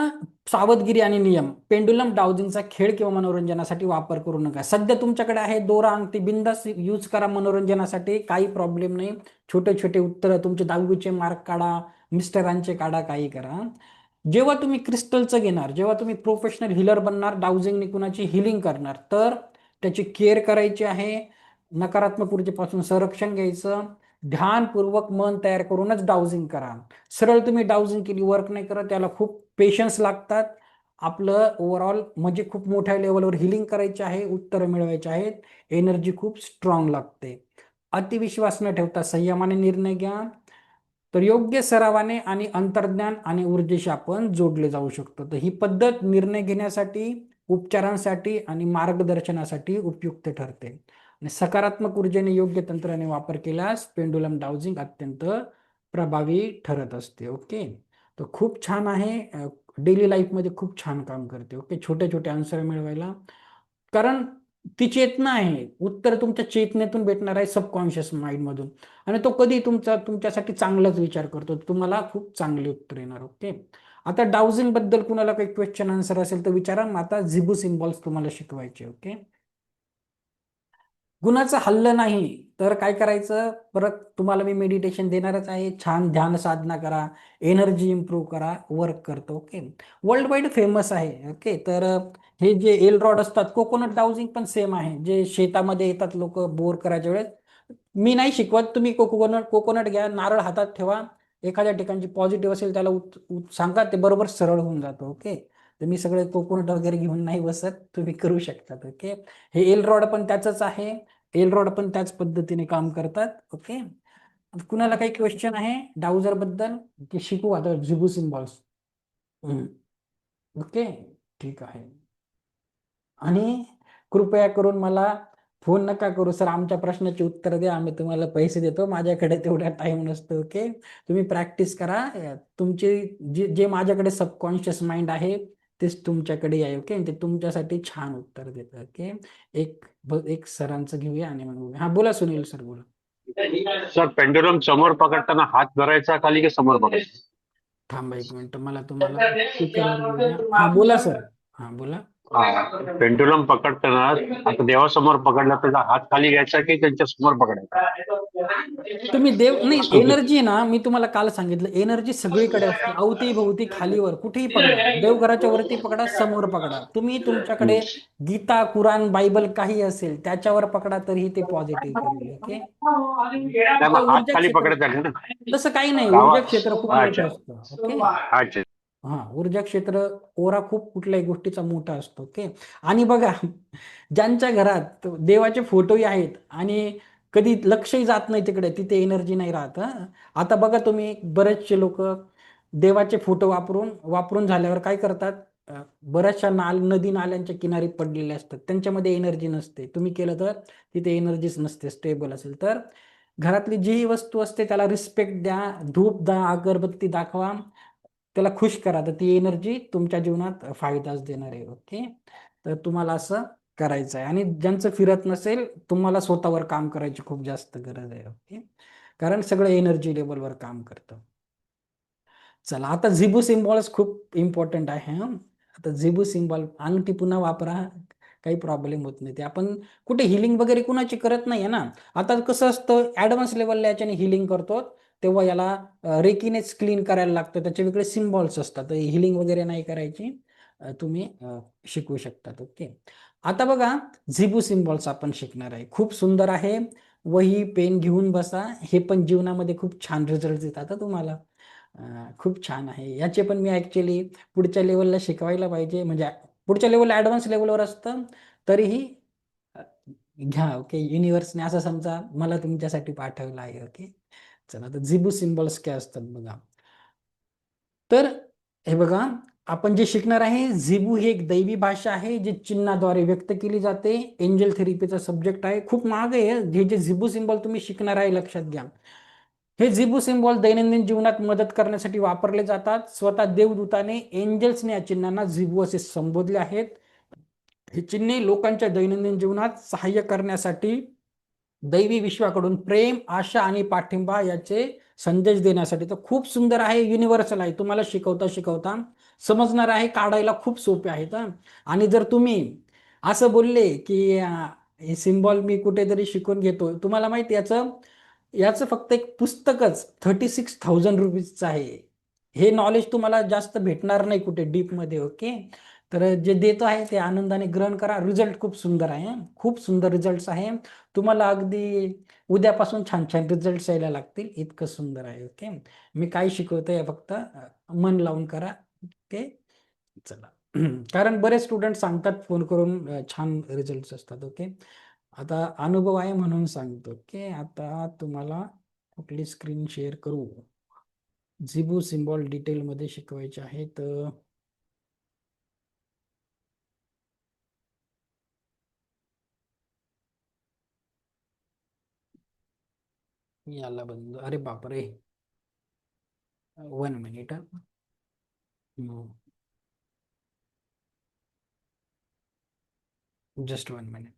सावधगिरी आणि नियम. पेंडुलम डाउजिंगचा खेळ किंवा मनोरंजनासाठी वापर करू नका. सध्या तुमच्याकडे आहे दोरा अंगठी, बिंदास यूज करा मनोरंजनासाठी, काही प्रॉब्लेम नाही. छोटे छोटे उत्तर, तुमचे 10वीचे मार्क काढा, मिस्टरांचे काढा, काही करा. जेव्हा तुम्ही क्रिस्टलचं घेणार, जेव्हा तुम्ही प्रोफेशनल हिलर बनणार, डाउजिंगने कुणाची हिलिंग करणार, तर त्याची केअर करायची आहे. नकारात्मक ऊर्जेपासून संरक्षण घ्यायचं, ध्यानपूर्वक मन तयार करूनच डाउजिंग करा. सरळ तुम्ही डाउजिंग केली वर्क नाही करत, त्याला खूप पेशन्स लागतात. आपलं ओव्हरऑल म्हणजे खूप मोठ्या लेवलवर हिलिंग करायचे आहे, उत्तरं मिळवायची आहेत, एनर्जी खूप स्ट्रॉंग लागते. अतिविश्वास न ठेवता संयमाने निर्णय घ्या, तर योग्य सरावाने आणि अंतर्ज्ञान आणि ऊर्जेशी आपण जोडले जाऊ शकतो. तर ही पद्धत निर्णय घेण्यासाठी, उपचारांसाठी आणि मार्गदर्शनासाठी उपयुक्त ठरते. आणि सकारात्मक ऊर्जेने योग्य तंत्राने वापर केल्यास पेंडुलम डाउजिंग अत्यंत प्रभावी ठरत असते. ओके, तर खूप छान आहे, डेली लाईफमध्ये खूप छान काम करते. ओके, छोटे छोटे आन्सर मिळवायला, कारण ती चेतना आहे, उत्तर तुमच्या चेतनेतून भेटणार आहे, सबकॉन्शियस माइंडमधून, आणि तो कधी तुमच्यासाठी चांगलाच विचार करतो, तुम्हाला खूप चांगले उत्तर येणार. ओके, आता डाउजिंग बद्दल कुणाला काही क्वेश्चन आन्सर असेल तर विचारा. आता झिबू सिम्बॉल्स तुम्हाला शिकवायचे. ओके, गुणाचं हल्लं नाही तर काय करायचं, परत तुम्हाला मी मेडिटेशन देणारच आहे. छान ध्यान साधना करा, एनर्जी इम्प्रूव्ह करा, वर्क करतो. ओके, वर्ल्ड वाईड फेमस आहे. ओके, तर हे जे एल रॉड असतात, कोकोनट डाउजिंग पण सेम आहे, जे शेतामध्ये येतात लोक बोर करायच्या वेळेस. मी नाही शिकवत, तुम्ही कोकोनट घ्या, नारळ हातात ठेवा, एखाद्या ठिकाणची पॉझिटिव्ह असेल त्याला सांगा, ते बरोबर सरळ होऊन जातं. ओके, तर मी सगळे कोकोनट वगैरे घेऊन नाही बसत, तुम्ही करू शकतात. ओके, हे एल रॉड पण त्याचंच आहे, एल रॉड पण त्याच पद्धतीने काम करतात. ओके, कुणाला काही क्वेश्चन आहे डाउजर बद्दल की शिकू आता झिबू सिम्बॉल्स? ओके, ठीक आहे. आणि कृपया करून मला फोन नका करू, सर आमच्या प्रश्नाचे उत्तर द्या, आम्ही तुम्हाला पैसे देतो, माझ्याकडे तेवढा टाइम नसतो. ओके, तुम्ही प्रॅक्टिस करा. तुमचे जे माझ्याकडे सबकॉन्शियस माइंड आहे तेच तुमच्याकडे आहे. ओके, ते तुमच्यासाठी छान उत्तर देतं. ओके, एक सरांचं घेऊया आणि मग हा बोला सुनील सर, बोला. सर पेंडुलम समोर पकडताना हात धरायचा खाली की समोर पकडायचा? थांबा एक मिनिट, मला तुम्हाला स्पीकरवर घेऊ द्या. हा बोला सर, हा बोला. पेंडुलम पकडताना आता देवासमोर पकडला त्याचा हात खाली घ्यायचा की त्यांच्या समोर पकडायचा? तुम्ही देव नाही, एनर्जी ना, मी तुम्हाला काल सांगितलं, एनर्जी सगळीकडे असते, अवती भोवती खालीवर कुठेही पकडा, देवघराच्या वरती पकडा, समोर पकडा, तुम्ही तुमच्याकडे गीता, कुराण, बायबल काही असेल त्याच्यावर पकडा तरीही ते पॉझिटिव्ह करेल. ओके, हात खाली पकडायचा ना? तसं काही नाही, ऊर्जा क्षेत्र खूप मोठं अच्छा असतं. ओके, अच्छा. हा, ऊर्जा क्षेत्र ओरा खूप कुठल्याही गोष्टीचा मोठा असतो. ओके, आणि बघा, ज्यांच्या घरात देवाचे फोटोही आहेत आणि कधी लक्षही जात नाही तिकडे, तिथे एनर्जी नाही राहत. आता बघा तुम्ही, बरेचसे लोक देवाचे फोटो वापरून झाल्यावर काय करतात, बऱ्याचशा नदी नाल्यांच्या किनारी पडलेले असतात, त्यांच्यामध्ये एनर्जी नसते. तुम्ही केलं तर तिथे एनर्जीच नसते, स्टेबल असेल तर. घरातली जी वस्तू असते त्याला रिस्पेक्ट द्या, धूप द्या, अगरबत्ती दाखवा, त्याला खुश करा, तर ती एनर्जी तुमच्या जीवनात फायदाच देणार आहे. ओके, तर तुम्हाला असं करायचं आहे. आणि ज्यांचं फिरत नसेल, तुम्हाला स्वतःवर काम करायची खूप जास्त गरज आहे. ओके, कारण सगळं एनर्जी लेवलवर काम करतं. चला, आता झिबू सिम्बॉल्स खूप इम्पॉर्टंट आहे. आता झिबू सिम्बॉल अंगठी पुन्हा वापरा, काही प्रॉब्लेम होत नाही. ते आपण कुठे हिलिंग वगैरे कुणाची करत नाहीये ना. आता कसं असतं, ऍडव्हान्स लेवलला याच्याने हिलिंग करतो, तेव्हा याला रेकीनेच क्लीन करायला लागतं, त्याचे वेगळे सिम्बॉल्स असतात. हिलिंग वगैरे नाही करायची, तुम्ही शिकू शकतात. ओके, आता बघा, झिबू सिम्बॉल्स आपण शिकणार आहे, खूप सुंदर आहे. वही पेन घेऊन बसा, हे पण जीवनामध्ये खूप छान रिझल्ट देतात तुम्हाला. खूप छान आहे. याचे पण मी ॲक्च्युली पुढच्या लेवलला शिकवायला पाहिजे, म्हणजे पुढच्या लेवलला ॲडव्हान्स लेवलवर असतं तरीही घ्या. ओके, युनिव्हर्सने असं समजा मला तुमच्यासाठी पाठवलं आहे. ओके, चला तर झिबू सिम्बॉल्स काय असतात बघा. तर हे बघा, आपण जे शिकणार आहे, झिबू ही एक दैवी भाषा आहे जी चिन्हाद्वारे व्यक्त केली जाते. एंजल थेरपीचा सब्जेक्ट आहे, खूप महाग आहे. हे जे झिबू सिम्बॉल तुम्ही शिकणार आहे लक्षात घ्या. हे झिबू सिम्बॉल दैनंदिन जीवनात मदत करण्यासाठी वापरले जातात. स्वतः देवदूताने एंजल्सने या चिन्हांना झिबू असे संबोधले आहेत. ही चिन्हे लोकांच्या दैनंदिन जीवनात सहाय्य करण्यासाठी, दैवी विश्वाकडून प्रेम, आशा आणि पाठिंबा याचे संदेश देण्यासाठी. तर खूप सुंदर आहे, युनिव्हर्सल आहे. तुम्हाला शिकवता शिकवता समजणार आहे, काढायला खूप सोपे आहेत. आणि जर तुम्ही असं बोलले की हे सिम्बॉल मी कुठेतरी शिकून घेतो, तुम्हाला माहिती याचं याचं फक्त एक पुस्तकच 36,000 रुपीजचं आहे. हे नॉलेज तुम्हाला जास्त भेटणार नाही कुठे डीपमध्ये. ओके, तर जे देतो आहे ते आनंदाने ग्रहण करा. रिझल्ट खूप सुंदर आहे, खूप सुंदर रिझल्ट आहे. तुम्हाला अगदी उद्यापासून छान छान रिझल्ट यायला लागतील, इतकं सुंदर आहे. ओके, मी काय शिकवतोय फक्त मन लावून करा. ओके, चला. कारण बरेच स्टुडंट सांगतात फोन करून छान रिझल्ट असतात. ओके, आता अनुभव आहे म्हणून सांगतो. ओके, आता तुम्हाला कुठली स्क्रीन शेअर करू? झिबू सिम्बॉल डिटेलमध्ये शिकवायचे आहे. तर याला बंद. अरे बापरे, 1 मिनिट. Just 1 minute.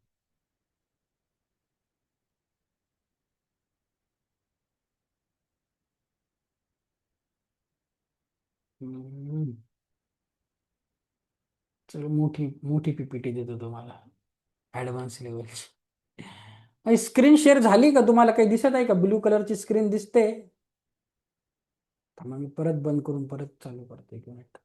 चलो, मोठी मोठी पीपीटी देतो तुम्हाला ऍडव्हान्स लेवलची. स्क्रीन शेअर झाली का? तुम्हाला काही दिसत आहे का? ब्लू कलरची स्क्रीन दिसते? थांबा, मी परत बंद करून परत चालू करतो. 1 मिनिट.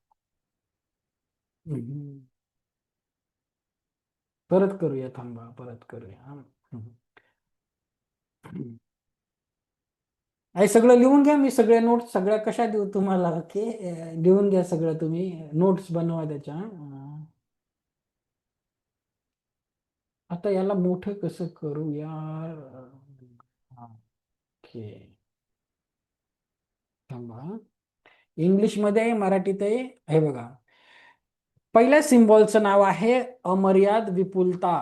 परत करूया, थांबा, परत करूया. हे सगळं लिहून घ्या. मी सगळे नोट्स सगळ्या कशा देऊ तुम्हाला? ओके, लिहून घ्या सगळं, तुम्ही नोट्स बनवा त्याच्या. आता याला मोठं कसं करू यार? ओके, थांबा. इंग्लिशमध्ये आहे, मराठीत आहे. हे बघा, पहिल्या सिम्बॉलचं नाव आहे अमर्याद विपुलता.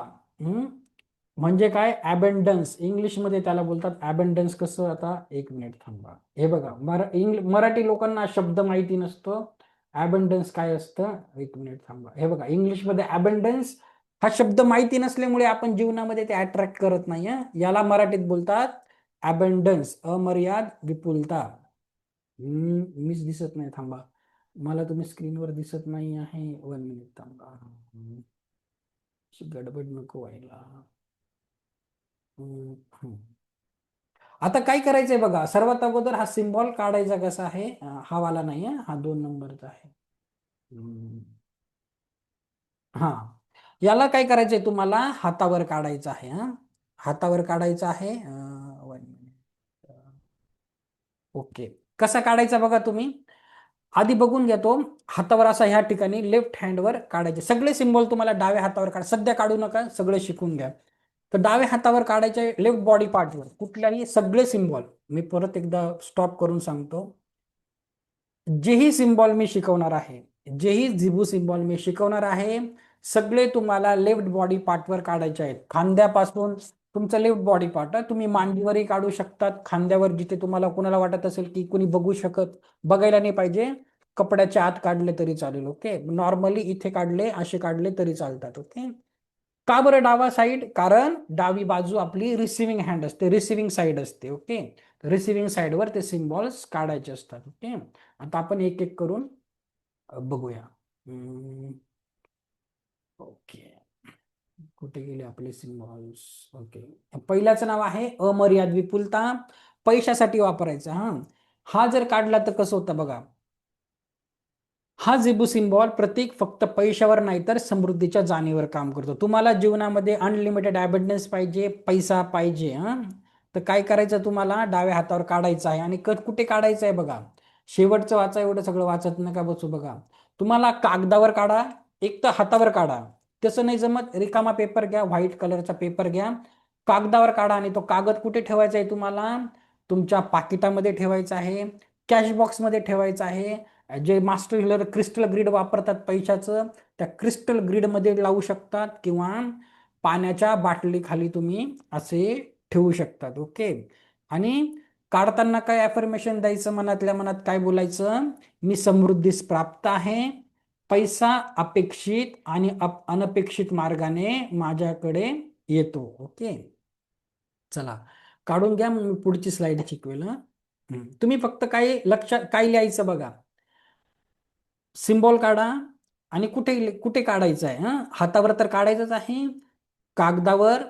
म्हणजे काय? अबंडन्स. इंग्लिशमध्ये त्याला बोलतात अबंडन्स. कसं? आता 1 मिनिट थांबा. हे बघा, मराठी लोकांना शब्द माहिती नसतो अबंडन्स काय असतं. 1 मिनिट थांबा. हे बघा, इंग्लिशमध्ये अबंडन्स हा शब्द माहिती नसल्यामुळे आपण जीवनामध्ये ते अट्रॅक्ट करत नाही. याला मराठीत बोलतात अबंडन्स, अमर्याद विपुलता. मीच दिसत नाही, थांबा. मला तुम्ही स्क्रीनवर दिसत नाही आहे. 1 मिनिट थांबा. गडबड नको व्हायला. आता काय करायचंय बघा, सर्वात अगोदर हा सिम्बॉल काढायचा कसा आहे. हा वाला नाही आहे, हा 2 नंबरचा आहे. हा, याला काय करायचंय तुम्हाला? हातावर काढायचं आहे. हातावर काढायचं आहे. 1 मिनिट. ओके, कसा काढायचा बघा तुम्ही. आधी बघून घ्या तो. हातावर असा ह्या ठिकाणी लेफ्ट हँडवर काढायचे. सगळे सिम्बॉल तुम्हाला डाव्या हातावर काढा. सध्या काढू नका, सगळे शिकून घ्या. तर डाव्या हातावर काढायचे, लेफ्ट बॉडी पार्टवर कुठल्याही सगळे सिम्बॉल. मी परत एकदा स्टॉप करून सांगतो. जेही सिम्बॉल मी शिकवणार आहे, जेही झिबू सिम्बॉल मी शिकवणार आहे, सगळे तुम्हाला लेफ्ट बॉडी पार्टवर काढायचे आहेत. खांद्यापासून तुमचं लेफ्ट बॉडी पार्ट, तुम्ही मांडीवरही काढू शकतात, खांद्यावर, जिथे तुम्हाला कोणाला वाटत असेल की कोणी बघायला नाही पाहिजे, कपड्याच्या आत काढले तरी चालेल. ओके, नॉर्मली इथे काढले, असे काढले तरी चालतात. ओके, का बरं डावा साईड? कारण डावी बाजू आपली रिसिव्हिंग हँड असते, रिसिव्हिंग साईड असते. ओके, रिसिव्हिंग साईडवर ते सिम्बॉल्स काढायचे असतात. ओके, आता आपण एक एक करून बघूया. ओके, कुठे गेले आपले सिम्बॉल्स? ओके, पहिल्याचं नाव आहे अमर्याद विपुलता. पैशासाठी वापरायचा. हा जर काढला तर कसं होतं बघा. हा झिबू सिम्बॉल प्रतीक फक्त पैशावर नाही तर समृद्धीच्या जाणीवर काम करतो. तुम्हाला जीवनामध्ये अनलिमिटेड अबंडन्स पाहिजे, पैसा पाहिजे, तर काय करायचं? तुम्हाला डाव्या हातावर काढायचं आहे. आणि कुठे काढायचं आहे बघा, शेवटचं वाचा, एवढं सगळं वाचत नका बसू. बघा, तुम्हाला कागदावर काढा, एक तर हातावर काढा. तसं नाही जमत, रिकामा पेपर घ्या, व्हाईट कलरचा पेपर घ्या, कागदावर काढा. आणि तो कागद कुठे ठेवायचा आहे तुम्हाला? तुमच्या पाकिटामध्ये ठेवायचा आहे, कॅश बॉक्समध्ये ठेवायचा आहे. जे मास्टर हिलर क्रिस्टल ग्रीड वापरतात पैशाचं, त्या क्रिस्टल ग्रीडमध्ये लावू शकतात, किंवा पाण्याच्या बाटलीखाली तुम्ही असे ठेवू शकतात. ओके. आणि काढताना काय अफर्मेशन द्यायचं? मनातल्या मनात काय बोलायचं? मी समृद्धीस प्राप्त आहे, पैसा अपेक्षित आणि अनपेक्षित मार्गाने माझ्याकडे येतो. ओके, चला काढून घ्या, मग मी पुढची स्लाइड शिकवेल. तुम्ही फक्त काय लक्षात काय लिहायचं बघा, सिम्बॉल काढा. आणि कुठे कुठे काढायचं आहे? हातावर तर काढायचंच आहे, कागदावर,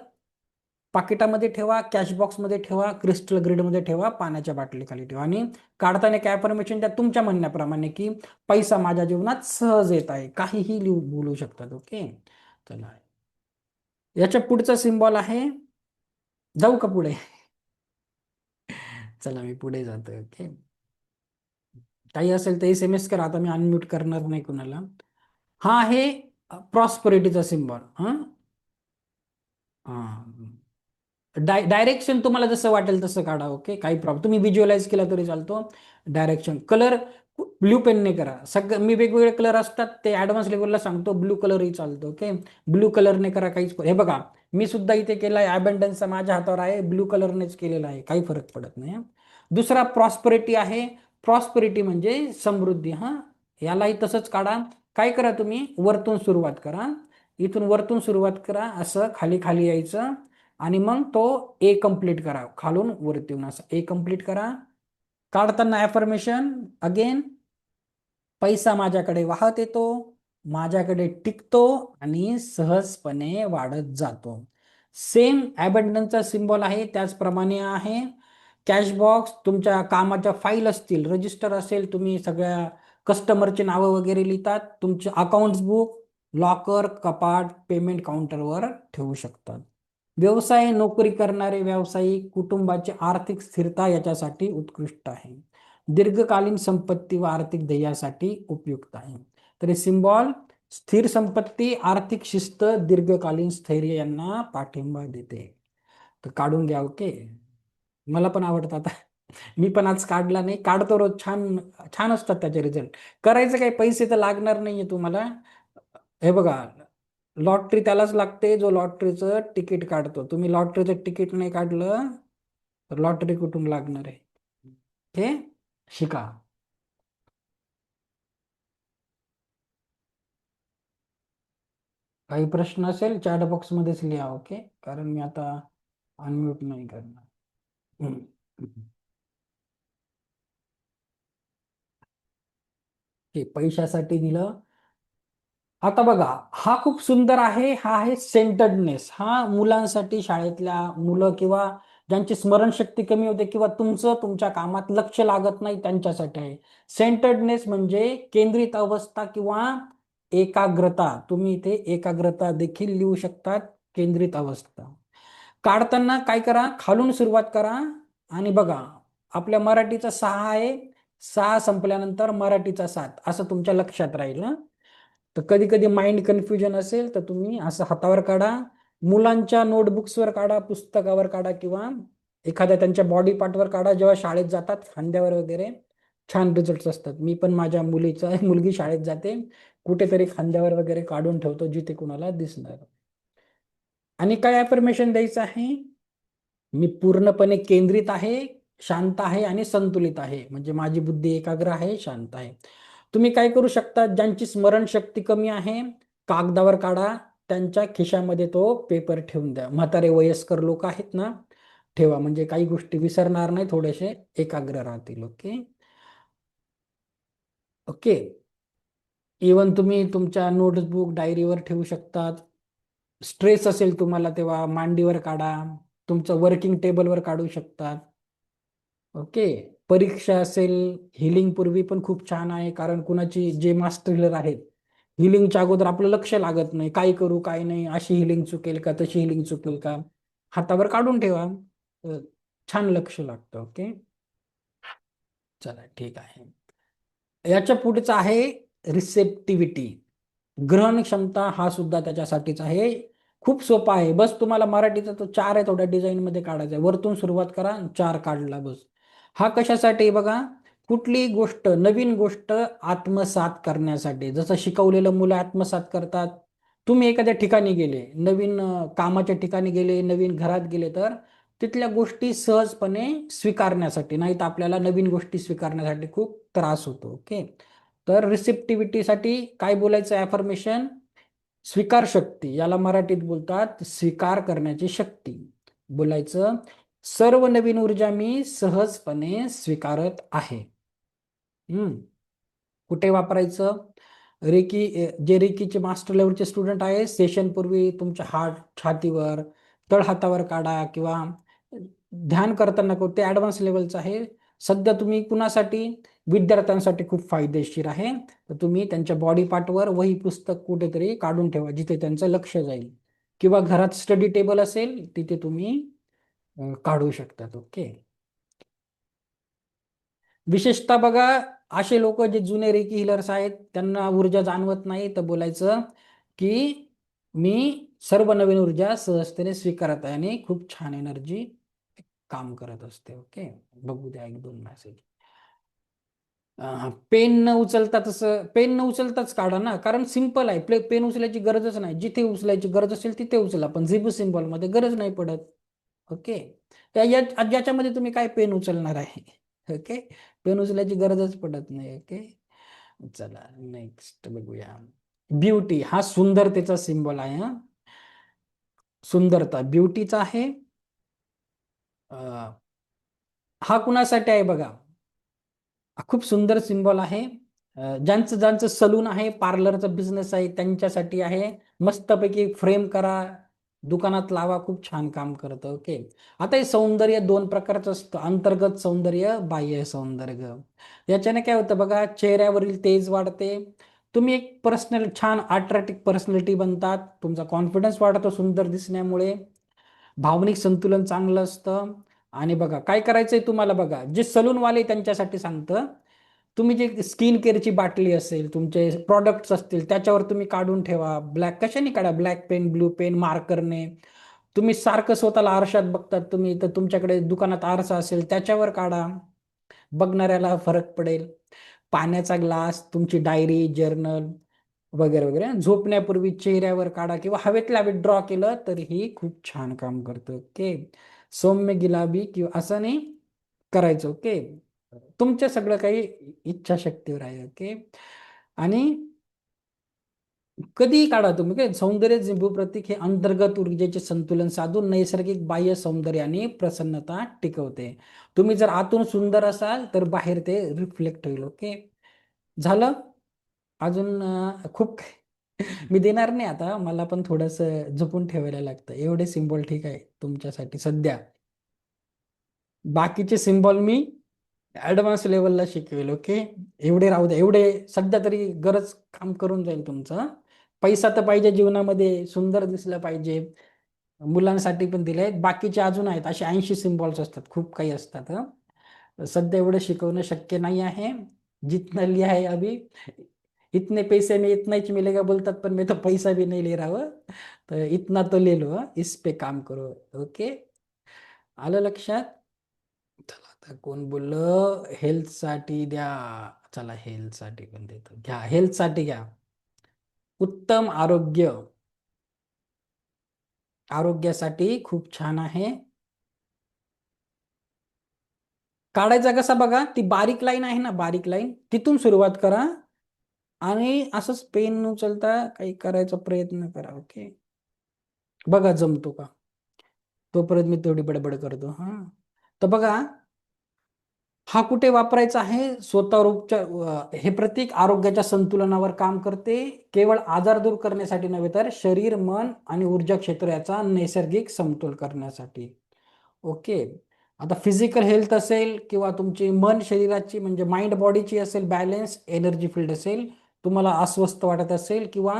पाकिटामध्ये ठेवा, कॅश बॉक्समध्ये ठेवा, क्रिस्टल ग्रीडमध्ये ठेवा, पाण्याच्या बाटलीखाली ठेवा. आणि काढताना काय अफर्मेशन द्या तुमच्या म्हणण्याप्रमाणे, की पैसा माझ्या जीवनात सहज येत आहे, काहीही बोलू शकतात. ओके, चला याच्या पुढचा सिम्बॉल आहे, जाऊ का पुढे? चला मी पुढे जातोय. ओके, काही असेल तर SMS करा, आता मी अनम्यूट करणार नाही कुणाला. हा आहे प्रॉस्परिटीचा सिम्बॉल. डायरेक्शन तुम्हाला जसं वाटेल तसं काढा. ओके, काही प्रॉब्लेम, तुम्ही व्हिज्युअलाइज केला तरी चालतो. डायरेक्शन कलर ब्ल्यू पेनने करा. सगळं मी वेगवेगळे कलर असतात ते ऍडव्हान्स लेवलला सांगतो, ब्ल्यू कलरही चालतो. ओके, ब्ल्यू कलरने करा, काहीच. हे बघा, मी सुद्धा इथे केलाय, अबंडन्सचा माझ्या हातावर आहे, ब्ल्यू कलरनेच केलेला आहे, काही फरक पडत नाही. दुसरा प्रॉस्परिटी आहे. प्रॉस्परिटी म्हणजे समृद्धी. यालाही तसंच काढा. काय करा, तुम्ही वरतून सुरुवात करा, इथून वरतून सुरुवात करा, असं खाली खाली यायचं, आणि मग तो ए कम्प्लीट करा, खालून वरती येऊन असं ए कम्प्लीट करा. काढताना अफर्मेशन अगेन, पैसा माझ्याकडे वाहत येतो, माझ्याकडे टिकतो आणि सहजपणे वाढत जातो. सेम अबंडन्सचा सिम्बॉल आहे, त्याचप्रमाणे आहे. कॅश बॉक्स, तुमच्या कामाच्या फाईल असतील, रजिस्टर असेल, तुम्ही सगळ्या कस्टमरची नावं वगैरे लिहितात, तुमचे अकाउंट्स बुक लॉकर, कपाट, पेमेंट काउंटरवर ठेवू शकतात. व्यवसाय, नोकरी करणारे व्यावसायिक, कुटुंबाची आर्थिक स्थिरता याच्यासाठी उत्कृष्ट आहे. दीर्घकालीन संपत्ती व आर्थिक ध्येयासाठी उपयुक्त आहे. तर हे सिम्बॉल स्थिर संपत्ती, आर्थिक शिस्त, दीर्घकालीन स्थैर्य यांना पाठिंबा देते. तर काढून घ्या. ओके, मला पण आवडतात. मी पण आज काढला नाही, काढतो रोज. छान छान असतात त्याचे रिझल्ट. करायचं काय, पैसे तर लागणार नाहीये तुम्हाला. हे बघा, लॉटरी त्यालाच लागते जो लॉटरीचं तिकीट काढतो. तुम्ही लॉटरीचं तिकीट नाही काढलं तर लॉटरी कुठून लागणार आहे? हे शिका. काही प्रश्न असेल चॅट बॉक्स मध्येच लिहा. ओके, कारण मी आता अनम्यूट नाही करणार. हे पैशासाठी दिलं. आता बघा, हा खूप सुंदर आहे. हा आहे सेंटर्डनेस. हा मुलांसाठी, शाळेतल्या मुलं किंवा ज्यांची स्मरणशक्ती कमी होते, किंवा तुमच्या कामात लक्ष लागत नाही त्यांच्यासाठी आहे. सेंटर्डनेस म्हणजे केंद्रित अवस्था किंवा एकाग्रता. तुम्ही इथे एकाग्रता देखील लिहू शकतात, केंद्रित अवस्था. काढताना काय करा, खालून सुरुवात करा. आणि बघा, आपल्या मराठीचा 6 आहे, 6 संपल्यानंतर मराठीचा 7, असं तुमच्या लक्षात राहील. तर कधी कधी माइंड कन्फ्युजन असेल तर तुम्ही असं हातावर काढा, मुलांच्या नोटबुक्सवर काढा, पुस्तकावर काढा, किंवा एखाद्या त्यांच्या बॉडी पार्टवर काढा, जेव्हा शाळेत जातात खांद्यावर वगैरे. छान रिझल्ट असतात. मी पण माझ्या मुलगी शाळेत जाते, कुठेतरी खांद्यावर वगैरे काढून ठेवतो, जिथे कुणाला दिसणार. आणि काय अफर्मेशन द्यायचं आहे? मी पूर्णपणे केंद्रित आहे, शांत आहे आणि संतुलित आहे. म्हणजे माझी बुद्धी एकाग्र आहे, शांत आहे. तुम्ही काय करू शकता, ज्यांची स्मरणशक्ती कमी आहे, कागदावर काढा, त्यांच्या खिशामध्ये तो पेपर ठेवून द्या. म्हातारे वयस्कर लोक आहेत ना, ठेवा, म्हणजे काही गोष्टी विसरणार नाही, थोडेसे एकाग्र राहतील. ओके ओके, इवन तुम्ही तुमच्या नोटबुक, डायरीवर ठेवू शकतात. स्ट्रेस असेल तुम्हाला तेव्हा मांडीवर काढा, तुमचं वर्किंग टेबलवर काढू शकतात. ओके, परीक्षा असेल, हिलिंग पूर्वी पण खूप छान आहे, कारण कुणाची जे मास्टर हिलर आहेत, हिलिंगच्या अगोदर आपलं लक्ष लागत नाही, काय करू काय नाही, अशी हिलिंग चुकेल का, तशी हिलिंग चुकेल का, हातावर काढून ठेवा, छान लक्ष लागतं. ओके, चला ठीक आहे. याच्या पुढचा आहे रिसेप्टिव्हिटी. ग्रहण क्षमता हा सुद्धा त्याच्यासाठीच आहे. खूप सोपा आहे. बस तुम्हाला मराठीचा तो 4 आहे, थोड्या डिझाईन मध्ये काढायचा आहे. वरतून सुरुवात करा, 4 काढला बस. हा कशासाठी आहे बघा, कुठली गोष्ट, नवीन गोष्ट आत्मसात करण्यासाठी. जसं शिकवलेलं मुलं आत्मसात करतात. तुम्ही एखाद्या ठिकाणी गेले, नवीन कामाच्या ठिकाणी गेले, नवीन घरात गेले, तर तिथल्या गोष्टी सहजपणे स्वीकारण्यासाठी. नाही तर आपल्याला नवीन गोष्टी स्वीकारण्यासाठी खूप त्रास होतो. ओके, तर रिसेप्टिव्हिटीसाठी काय बोलायचं, ॲफर्मेशन, स्वीकार शक्ती. याला मराठीत बोलतात स्वीकार करण्याची शक्ती. बोलायचं, सर्व नवीन ऊर्जा मी सहजपणे स्वीकारत आहे. कुठे वापरायचं, रेकी, जे रेकीचे मास्टर लेवलचे स्टुडंट आहे, सेशन पूर्वी तुमच्या छातीवर, तळहातावर काढा, किंवा ध्यान करताना ते ॲडव्हान्स लेवलचं आहे. सध्या तुम्ही कुणासाठी, विद्यार्थ्यांसाठी खूप फायदेशीर आहे. तर तुम्ही त्यांच्या बॉडी पार्टवर वही पुस्तक कुठेतरी काढून ठेवा, जिथे त्यांचं लक्ष जाईल, किंवा घरात स्टडी टेबल असेल तिथे तुम्ही काढू शकतात. ओके, विशेषतः बघा, असे लोक जे जुने रेकी हिलर्स आहेत, त्यांना ऊर्जा जाणवत नाही, तर बोलायचं की मी सर्व नवीन ऊर्जा सहजतेने स्वीकारत आहे आणि खूप छान एनर्जी काम करत असते. ओके, बघू द्या 1-2 मेसेज. पेन न उचलता, तसं पेन न उचलताच काढा ना, कारण सिंपल आहे. पेन उचलायची गरजच नाही. जिथे उचलायची गरज असेल तिथे उचला, पण झिब सिम्बॉल मध्ये गरज नाही पडत. ओके, याच्यामध्ये तुम्ही काय पेन उचलणार आहे. ओके, पेन उचलायची गरजच पडत नाही. ओके, चला नेक्स्ट बघूया. ब्युटी हा सुंदरतेचा सिम्बॉल आहे. सुंदरता ब्युटीचा आहे. हा कुणासाठी आहे बघा, खूप सुंदर सिम्बॉल आहे. ज्यांचं ज्यांचं सलून आहे, पार्लरचा बिझनेस आहे, त्यांच्यासाठी आहे. मस्तपैकी फ्रेम करा, दुकानात लावा, खूप छान काम करतं. ओके, आता हे सौंदर्य 2 प्रकारचं असतं, अंतर्गत सौंदर्य, बाह्य सौंदर्य. याच्याने काय होतं बघा, चेहऱ्यावरील तेज वाढते. तुम्ही एक पर्सनल छान अट्रॅक्टिव्ह पर्सनॅलिटी बनतात. तुमचा कॉन्फिडन्स वाढतो सुंदर दिसण्यामुळे. भावनिक संतुलन चांगलं असतं. आणि बघा काय करायचंय तुम्हाला, बघा जे सलूनवाले त्यांच्यासाठी सांगतं, तुम्ही जे स्किन केअरची बाटली असेल, तुमचे प्रॉडक्ट्स असतील, त्याच्यावर तुम्ही काढून ठेवा. ब्लॅक कशाने काढा, ब्लॅक पेन, ब्लू पेन, मार्करने. तुम्ही सारखं स्वतःला आरशात बघतात तुम्ही, तर तुमच्याकडे दुकानात आरसा असेल त्याच्यावर काढा, बघणाऱ्याला फरक पडेल. पाण्याचा ग्लास, तुमची डायरी, जर्नल वगैरे वगैरे. झोपण्यापूर्वी चेहऱ्यावर काढा, किंवा हवेतल्या हवेत ड्रॉ केलं तरीही खूप छान काम करतं. ओके, सौम्य गुलाबी किंवा असं नाही करायचं. ओके, तुमच्या सगळं काही इच्छाशक्तीवर आहे. ओके, आणि कधीही काढा तुम्ही. काय सौंदर्य जिंबू प्रतीक हे अंतर्गत ऊर्जेचे संतुलन साधून नैसर्गिक बाह्य सौंदर्य आणि प्रसन्नता टिकवते. तुम्ही जर आतून सुंदर असाल तर बाहेर ते रिफ्लेक्ट होईल. ओके, झालं. अजून खूप मी देणार नाही आता, मला पण थोडंसं जपून ठेवायला लागतं. एवढे सिम्बॉल ठीक आहे तुमच्यासाठी सध्या. बाकीचे सिम्बॉल मी ऍडव्हान्स लेवलला शिकवेल. ओके, एवढे राहू द्या, एवढे सध्या तरी गरज काम करून जाईल तुमचं. पैसा तर पाहिजे जीवनामध्ये, सुंदर दिसलं पाहिजे, मुलांसाठी पण दिले आहेत. बाकीचे अजून आहेत, असे 80 सिम्बॉल्स असतात, खूप काही असतात. सध्या एवढं शिकवणं शक्य नाही आहे. जितना लिया है अभी, इतने पैसे में इतना ही मिलेगा बोलतात, पण मी तो पैसा भी नहीं ले रहा हूँ, तर इतना तो ले लो, इस पे काम करो. ओके, आलं लक्षात. चला, आता कोण बोललं हेल्थसाठी द्या, चला हेल्थसाठी पण देतो, घ्या हेल्थसाठी घ्या. उत्तम आरोग्य, आरोग्यासाठी खूप छान आहे. काढायचा कसा बघा, ती बारीक लाईन आहे ना, बारीक लाईन, तिथून सुरुवात करा आणि असंच पेन उचलता काही करायचा प्रयत्न करा. ओके, बघा जमतो का, तोपर्यंत मी तेवढी बडबड करतो. तर बघा, हा कुठे वापरायचा आहे, स्वतःवर उपचार. हे प्रतीक आरोग्याच्या संतुलनावर काम करते, केवळ आजार दूर करण्यासाठी नव्हे, तर शरीर, मन आणि ऊर्जा क्षेत्र याचा नैसर्गिक समतोल करण्यासाठी. ओके, आता फिजिकल हेल्थ असेल, किंवा तुमची मन शरीराची म्हणजे माइंड बॉडीची असेल, बॅलन्स एनर्जी फील्ड असेल, तुम्हाला अस्वस्थ वाटत असेल, किंवा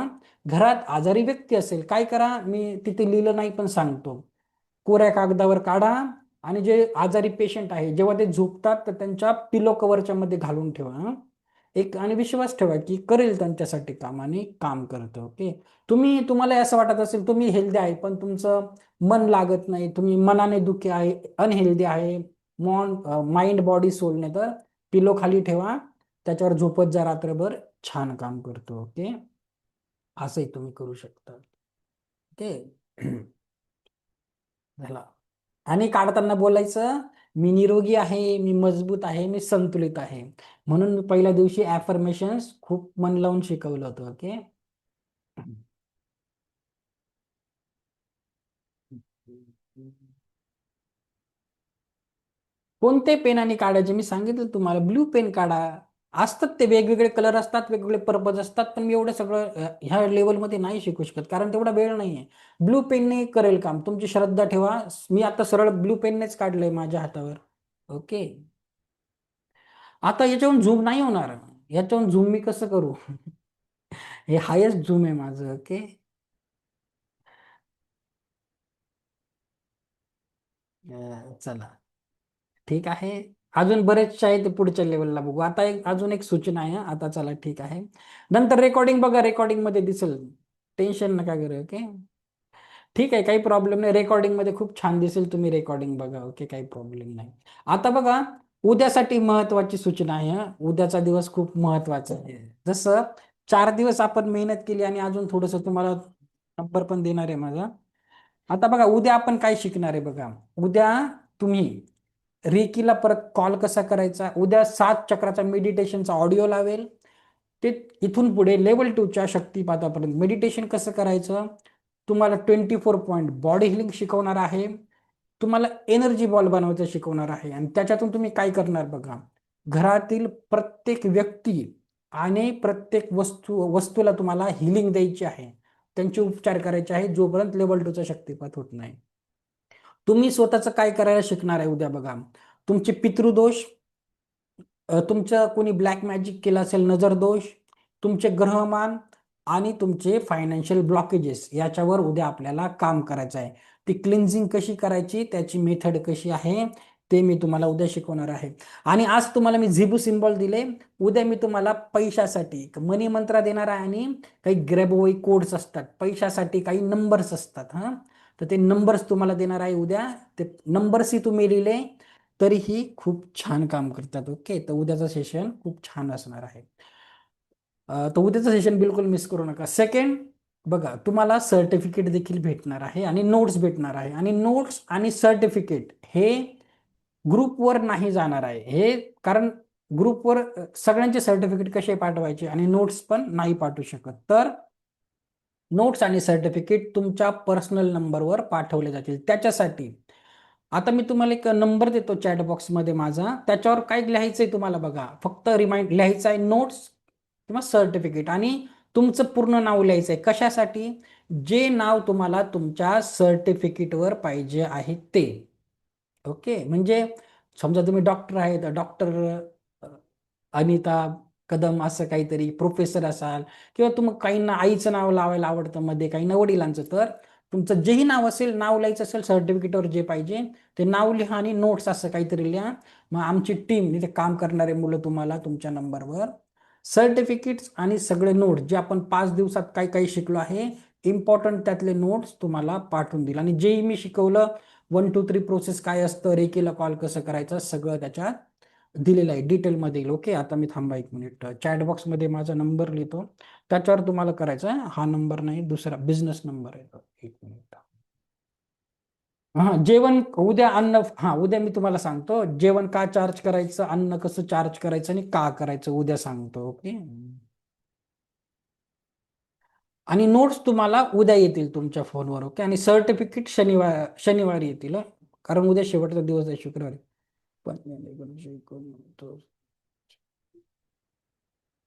घरात आजारी व्यक्ती असेल, काय करा, मी तिथे लिहिलं नाही पण सांगतो. कोऱ्या कागदावर काढा, आणि जे आजारी पेशंट आहे जेव्हा ते झोपतात तर त्यांच्या पिलो कव्हरच्या मध्ये घालून ठेवा. एक आणि विश्वास ठेवा की करेल त्यांच्यासाठी काम आणि काम करतो. ओके. तुम्हाला असं वाटत असेल तुम्ही हेल्दी आहे पण तुमचं मन लागत नाही, तुम्ही मनाने दुखी आहे, अनहेल्दी आहे, माइंड बॉडी सोलने, तर पिलो खाली ठेवा, त्याच्यावर झोपत जा रात्रभर, छान काम करतो. ओके. असंही तुम्ही करू शकता. ओके. झाला. आणि काढताना बोलायचं मी निरोगी आहे, मी मजबूत आहे, मी संतुलित आहे. म्हणून मी पहिल्या दिवशी ॲफर्मेशन्स खूप मन लावून शिकवलं होतं. ओके. कोणते पेनाने काढायचे मी सांगितलं तुम्हाला, ब्लू पेन काढा. असतात ते वेगवेगळे कलर असतात, वेगवेगळे पर्पज असतात, पण मी एवढं सगळं ह्या लेवलमध्ये नाही शिकू शकत कारण तेवढा वेळ नाहीये. ब्लू पेनने करेल काम, तुमची श्रद्धा ठेवा. मी आता सरळ ब्लू पेननेच काढलंय माझ्या हातावर. ओके. आता याच्यावरून झूम नाही होणार, याच्यावरून झूम मी कसं करू? हे हायेस्ट झूम आहे माझं. ओके. चला ठीक आहे. अजून बरेचसे आहे ते पुढच्या लेवलला बघू. आता अजून एक सूचना आहे. आता चला ठीक आहे. नंतर रेकॉर्डिंग बघा, रेकॉर्डिंग मध्ये दिसेल, टेन्शन नका करू. ओके. ठीक आहे, काही प्रॉब्लेम नाही. रेकॉर्डिंग मध्ये खूप छान दिसेल, तुम्ही रेकॉर्डिंग बघा. ओके, काही प्रॉब्लेम नाही. आता बघा, उद्यासाठी महत्वाची सूचना आहे. उद्याचा दिवस खूप महत्वाचा आहे. जसं 4 दिवस आपण मेहनत केली आणि अजून थोडस तुम्हाला नंबर पण देणार आहे माझा. आता बघा उद्या आपण काय शिकणार आहे बघा. उद्या तुम्ही रेकीला परत कॉल कसा करायचा, उद्या 7 चक्राचा मेडिटेशनचा ऑडिओ लावेल. ते इथून पुढे लेवल 2च्या शक्तिपातापर्यंत मेडिटेशन कसं करायचं, तुम्हाला 24 पॉईंट बॉडी हिलिंग शिकवणार आहे, तुम्हाला एनर्जी बॉल बनवायचं शिकवणार आहे. आणि त्याच्यातून तुम्ही काय करणार बघा, घरातील प्रत्येक व्यक्ती आणि प्रत्येक वस्तूला तुम्हाला हिलिंग द्यायची आहे, त्यांचे उपचार करायचे आहे जोपर्यंत लेवल 2चा शक्तिपात होत नाही. तुम्ही स्वतःचं काय करायला शिकणार आहे उद्या बघा. तुमचे पितृदोष, तुमचं कोणी ब्लॅक मॅजिक केलं असेल, नजर दोष, तुमचे ग्रहमान आणि तुमचे फायनान्शियल ब्लॉकेजेस, याच्यावर उद्या आपल्याला काम करायचं आहे. ती क्लिन्झिंग कशी करायची, त्याची मेथड कशी आहे ते मी तुम्हाला उद्या शिकवणार आहे. आणि आज तुम्हाला मी झिबू सिम्बॉल दिले, उद्या मी तुम्हाला पैशासाठी मनी मंत्रा देणार आहे आणि काही ग्रॅबोई कोड्स असतात, पैशासाठी काही नंबर्स असतात. तर ते नंबर्स तुम्हाला देणार आहे उद्या. ते नंबर्सही तुम्ही लिहिले तरीही खूप छान काम करतात. ओके. तर उद्याचं सेशन खूप छान असणार आहे. तर उद्याचं सेशन बिलकुल मिस करू नका. सेकंड बघा, तुम्हाला सर्टिफिकेट देखील भेटणार आहे आणि नोट्स भेटणार आहे. आणि नोट्स आणि सर्टिफिकेट हे ग्रुपवर नाही जाणार आहे. हे कारण ग्रुपवर सगळ्यांचे सर्टिफिकेट कसे पाठवायचे आणि नोट्स पण नाही पाठवू शकत. तर नोट्स आणि सर्टिफिकेट तुमच्या पर्सनल नंबरवर पाठवले जातील. त्याच्यासाठी आता मी तुम्हाला एक नंबर देतो चॅट बॉक्समध्ये माझा, त्याच्यावर काय लिहायचंय तुम्हाला बघा, फक्त रिमाइंड लिहायचं आहे नोट्स किंवा सर्टिफिकेट आणि तुमचं पूर्ण नाव लिहायचं आहे. कशासाठी, जे नाव तुम्हाला तुमच्या सर्टिफिकेटवर पाहिजे आहे ते. ओके. म्हणजे समजा तुम्ही डॉक्टर आहेत, डॉक्टर अनिता कदम असं काहीतरी, प्रोफेसर असाल, किंवा तुम्ही काहींना आईचं नाव लावायला आवडतं मध्ये, काहींना वडिलांचं, तर तुमचं जेही नाव असेल, नाव लिहायचं असेल सर्टिफिकेटवर जे पाहिजे ते नाव लिहा आणि नोट्स असं काहीतरी लिहा. मग आमची टीम इथे काम करणारे मुलं तुम्हाला तुमच्या नंबरवर सर्टिफिकेट्स आणि सगळे नोट्स जे आपण 5 दिवसात काही काही शिकलो आहे, इम्पॉर्टंट त्यातले नोट्स तुम्हाला पाठवून दिले. आणि जेही मी शिकवलं 1 2 3 प्रोसेस काय असतं, रेकीला कॉल कसं करायचं, सगळं त्याच्यात दिलेलं आहे, डिटेलमध्ये येईल. ओके. आता मी थांबा 1 मिनिट, चॅट बॉक्समध्ये माझा नंबर लिहितो, त्याच्यावर तुम्हाला करायचं आहे. हा नंबर नाही, दुसरा बिझनेस नंबर आहे. 1 मिनिट. जेवण उद्या उद्या मी तुम्हाला सांगतो जेवण का चार्ज करायचं, अन्न कसं चार्ज करायचं आणि का करायचं उद्या सांगतो. ओके. आणि नोट्स तुम्हाला उद्या येतील तुमच्या फोनवर. ओके. आणि सर्टिफिकेट शनिवारी येतील, कारण उद्या शेवटचा दिवस आहे, शुक्रवारी.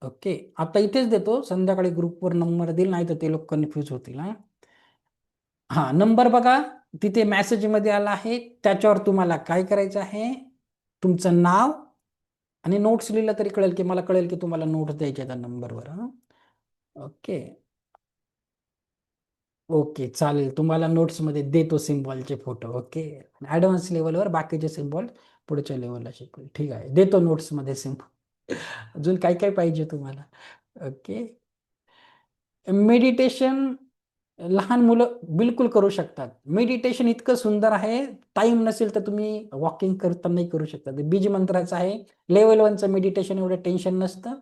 ओके. आता इथेच देतो, संध्याकाळी ग्रुपवर नंबर देईल, नाही तर ते लोक कन्फ्यूज होतील. नंबर बघा तिथे मेसेजमध्ये आला आहे, त्याच्यावर तुम्हाला काय करायचं आहे, तुमचं नाव आणि नोट्स लिहिलं तरी कळेल, की मला कळेल की तुम्हाला नोट्स द्यायचे त्या नंबरवर. ओके. ओके, चालेल. तुम्हाला नोट्समध्ये देतो सिम्बॉलचे फोटो. ओके. ॲडव्हान्स लेवलवर बाकीचे सिम्बॉल पुढच्या लेवलला शिकवेल. ठीक आहे, देतो नोट्समध्ये सिम्बॉल. अजून काय काय पाहिजे तुम्हाला? ओके. मेडिटेशन लहान मुलं बिलकुल करू शकतात. मेडिटेशन इतकं सुंदर आहे, टाइम नसेल तर तुम्ही वॉकिंग करतानाही करू शकता. ते बीज मंत्राचं आहे. लेव्हल 1चं मेडिटेशन एवढं टेन्शन नसतं.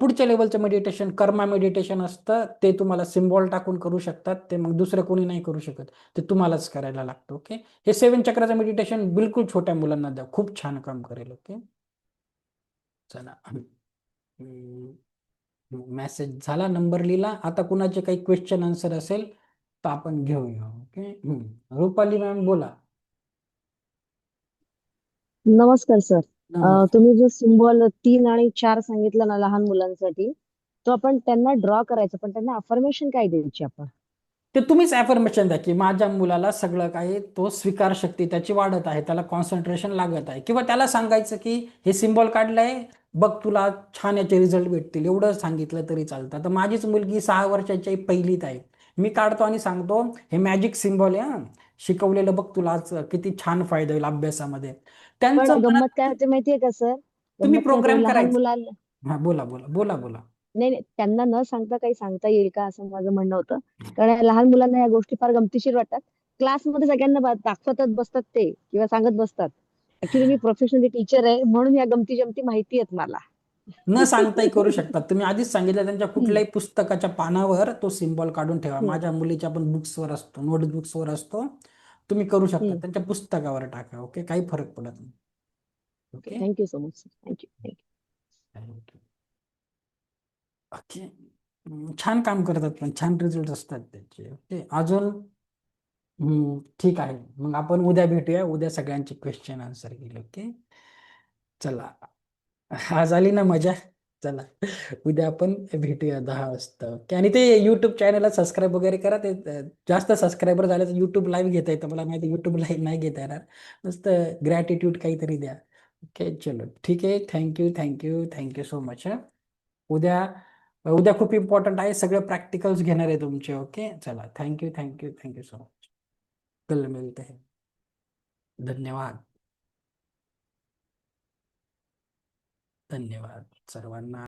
पुढच्या लेव्हलचं मेडिटेशन कर्मा मेडिटेशन असतं. ते तुम्हाला सिम्बॉल टाकून करू शकतात. ते मग दुसरं कोणी नाही करू शकत. ते तुम्हालाच करायला लागतं. ओके. हे 7 चक्राचं मेडिटेशन बिलकुल छोट्या मुलांना द्या. खूप छान काम करेल. ओके. चला. मेसेज झाला, नंबर लिहिला. आता कुणाचे काही क्वेश्चन आन्सर असेल तर आपण घेऊया. ओके. रुपाली मॅम बोला. नमस्कार सर. नमस्कार. तुम्ही जो सिम्बॉल 3 आणि 4 सांगितला ना लहान मुलांसाठी, तो आपण त्यांना ड्रॉ करायचा, पण त्यांना अफर्मेशन काय द्यायची आपण? ते तुम्हीच ॲफर्मेशन द्या की माझ्या मुलाला सगळं काही तो स्वीकार शक्ती त्याची वाढत आहे, त्याला कॉन्सन्ट्रेशन लागत आहे, किंवा त्याला सांगायचं की हे सिम्बॉल काढलंय बघ, तुला छान याचे रिझल्ट भेटतील, एवढं सांगितलं तरी चालतं. तर माझीच मुलगी 6 वर्षाची पहिलीत आहे. मी काढतो आणि सांगतो हे मॅजिक सिम्बॉल आहे, शिकवलेलं बघ, तुला आज किती छान फायदा होईल अभ्यासामध्ये. पण त्यांचं गंमत काय मनात होते माहितीये का सर? तुम्ही गंमत काय होते प्रोग्राम लहान करायचं. मुलाला हा, बोला बोला बोला बोला. नाही नाही, त्यांना न सांगता काही सांगता येईल का असं माझं म्हणणं होतं. कारण या लहान मुलांना या गोष्टी फार गमतीशीर वाटतात. क्लासमध्ये सगळ्यांना दाखवतच बसतात ते किंवा सांगत बसतात. ऍक्च्युली मी प्रोफेशनली टीचर आहे म्हणून या गमती जमती माहिती आहेत मला. न सांगताही करू शकतात तुम्ही. आधीच सांगितलं, त्यांच्या हम्म, कुठल्याही पुस्तकाच्या पानावर तो सिम्बॉल काढून ठेवा. हम्म, माझ्या मुलीच्या पण बुक्सवर असतो, नोटबुक्सवर असतो. तुम्ही करू शकता, हम्म. त्यांच्या पुस्तकावर टाका. ओके, काही फरक पडत नाही. Okay. Thank you so much sir. Thank you. Thank you. Okay. छान काम करतात, पण छान रिझल्ट असतात त्याचे. ओके. अजून ठीक आहे. मग आपण उद्या भेटूया. उद्या सगळ्यांचे क्वेश्चन आन्सर केले. ओके. चला. आज आली ना मजा. चला, उद्या आपण भेटूया 10 वाजता. ओके. आणि ते युट्यूब चॅनलला सबस्क्राईब वगैरे करा. ते जास्त सबस्क्रायबर झाले तर युट्यूब लाईव्ह घेता येतं. मला माहिती युट्यूब लाईव्ह नाही घेता येणार. नुसतं ग्रॅटिट्यूड काहीतरी द्या. ओके. चलो, ठीक आहे. Thank you thank you thank you so much. उद्या उद्या खूप इम्पॉर्टंट आहे. सगळे प्रॅक्टिकल्स घेणार आहे तुमचे. ओके. चला, thank you thank you thank you so much. कल मिळते हैं. धन्यवाद. धन्यवाद सर्वांना.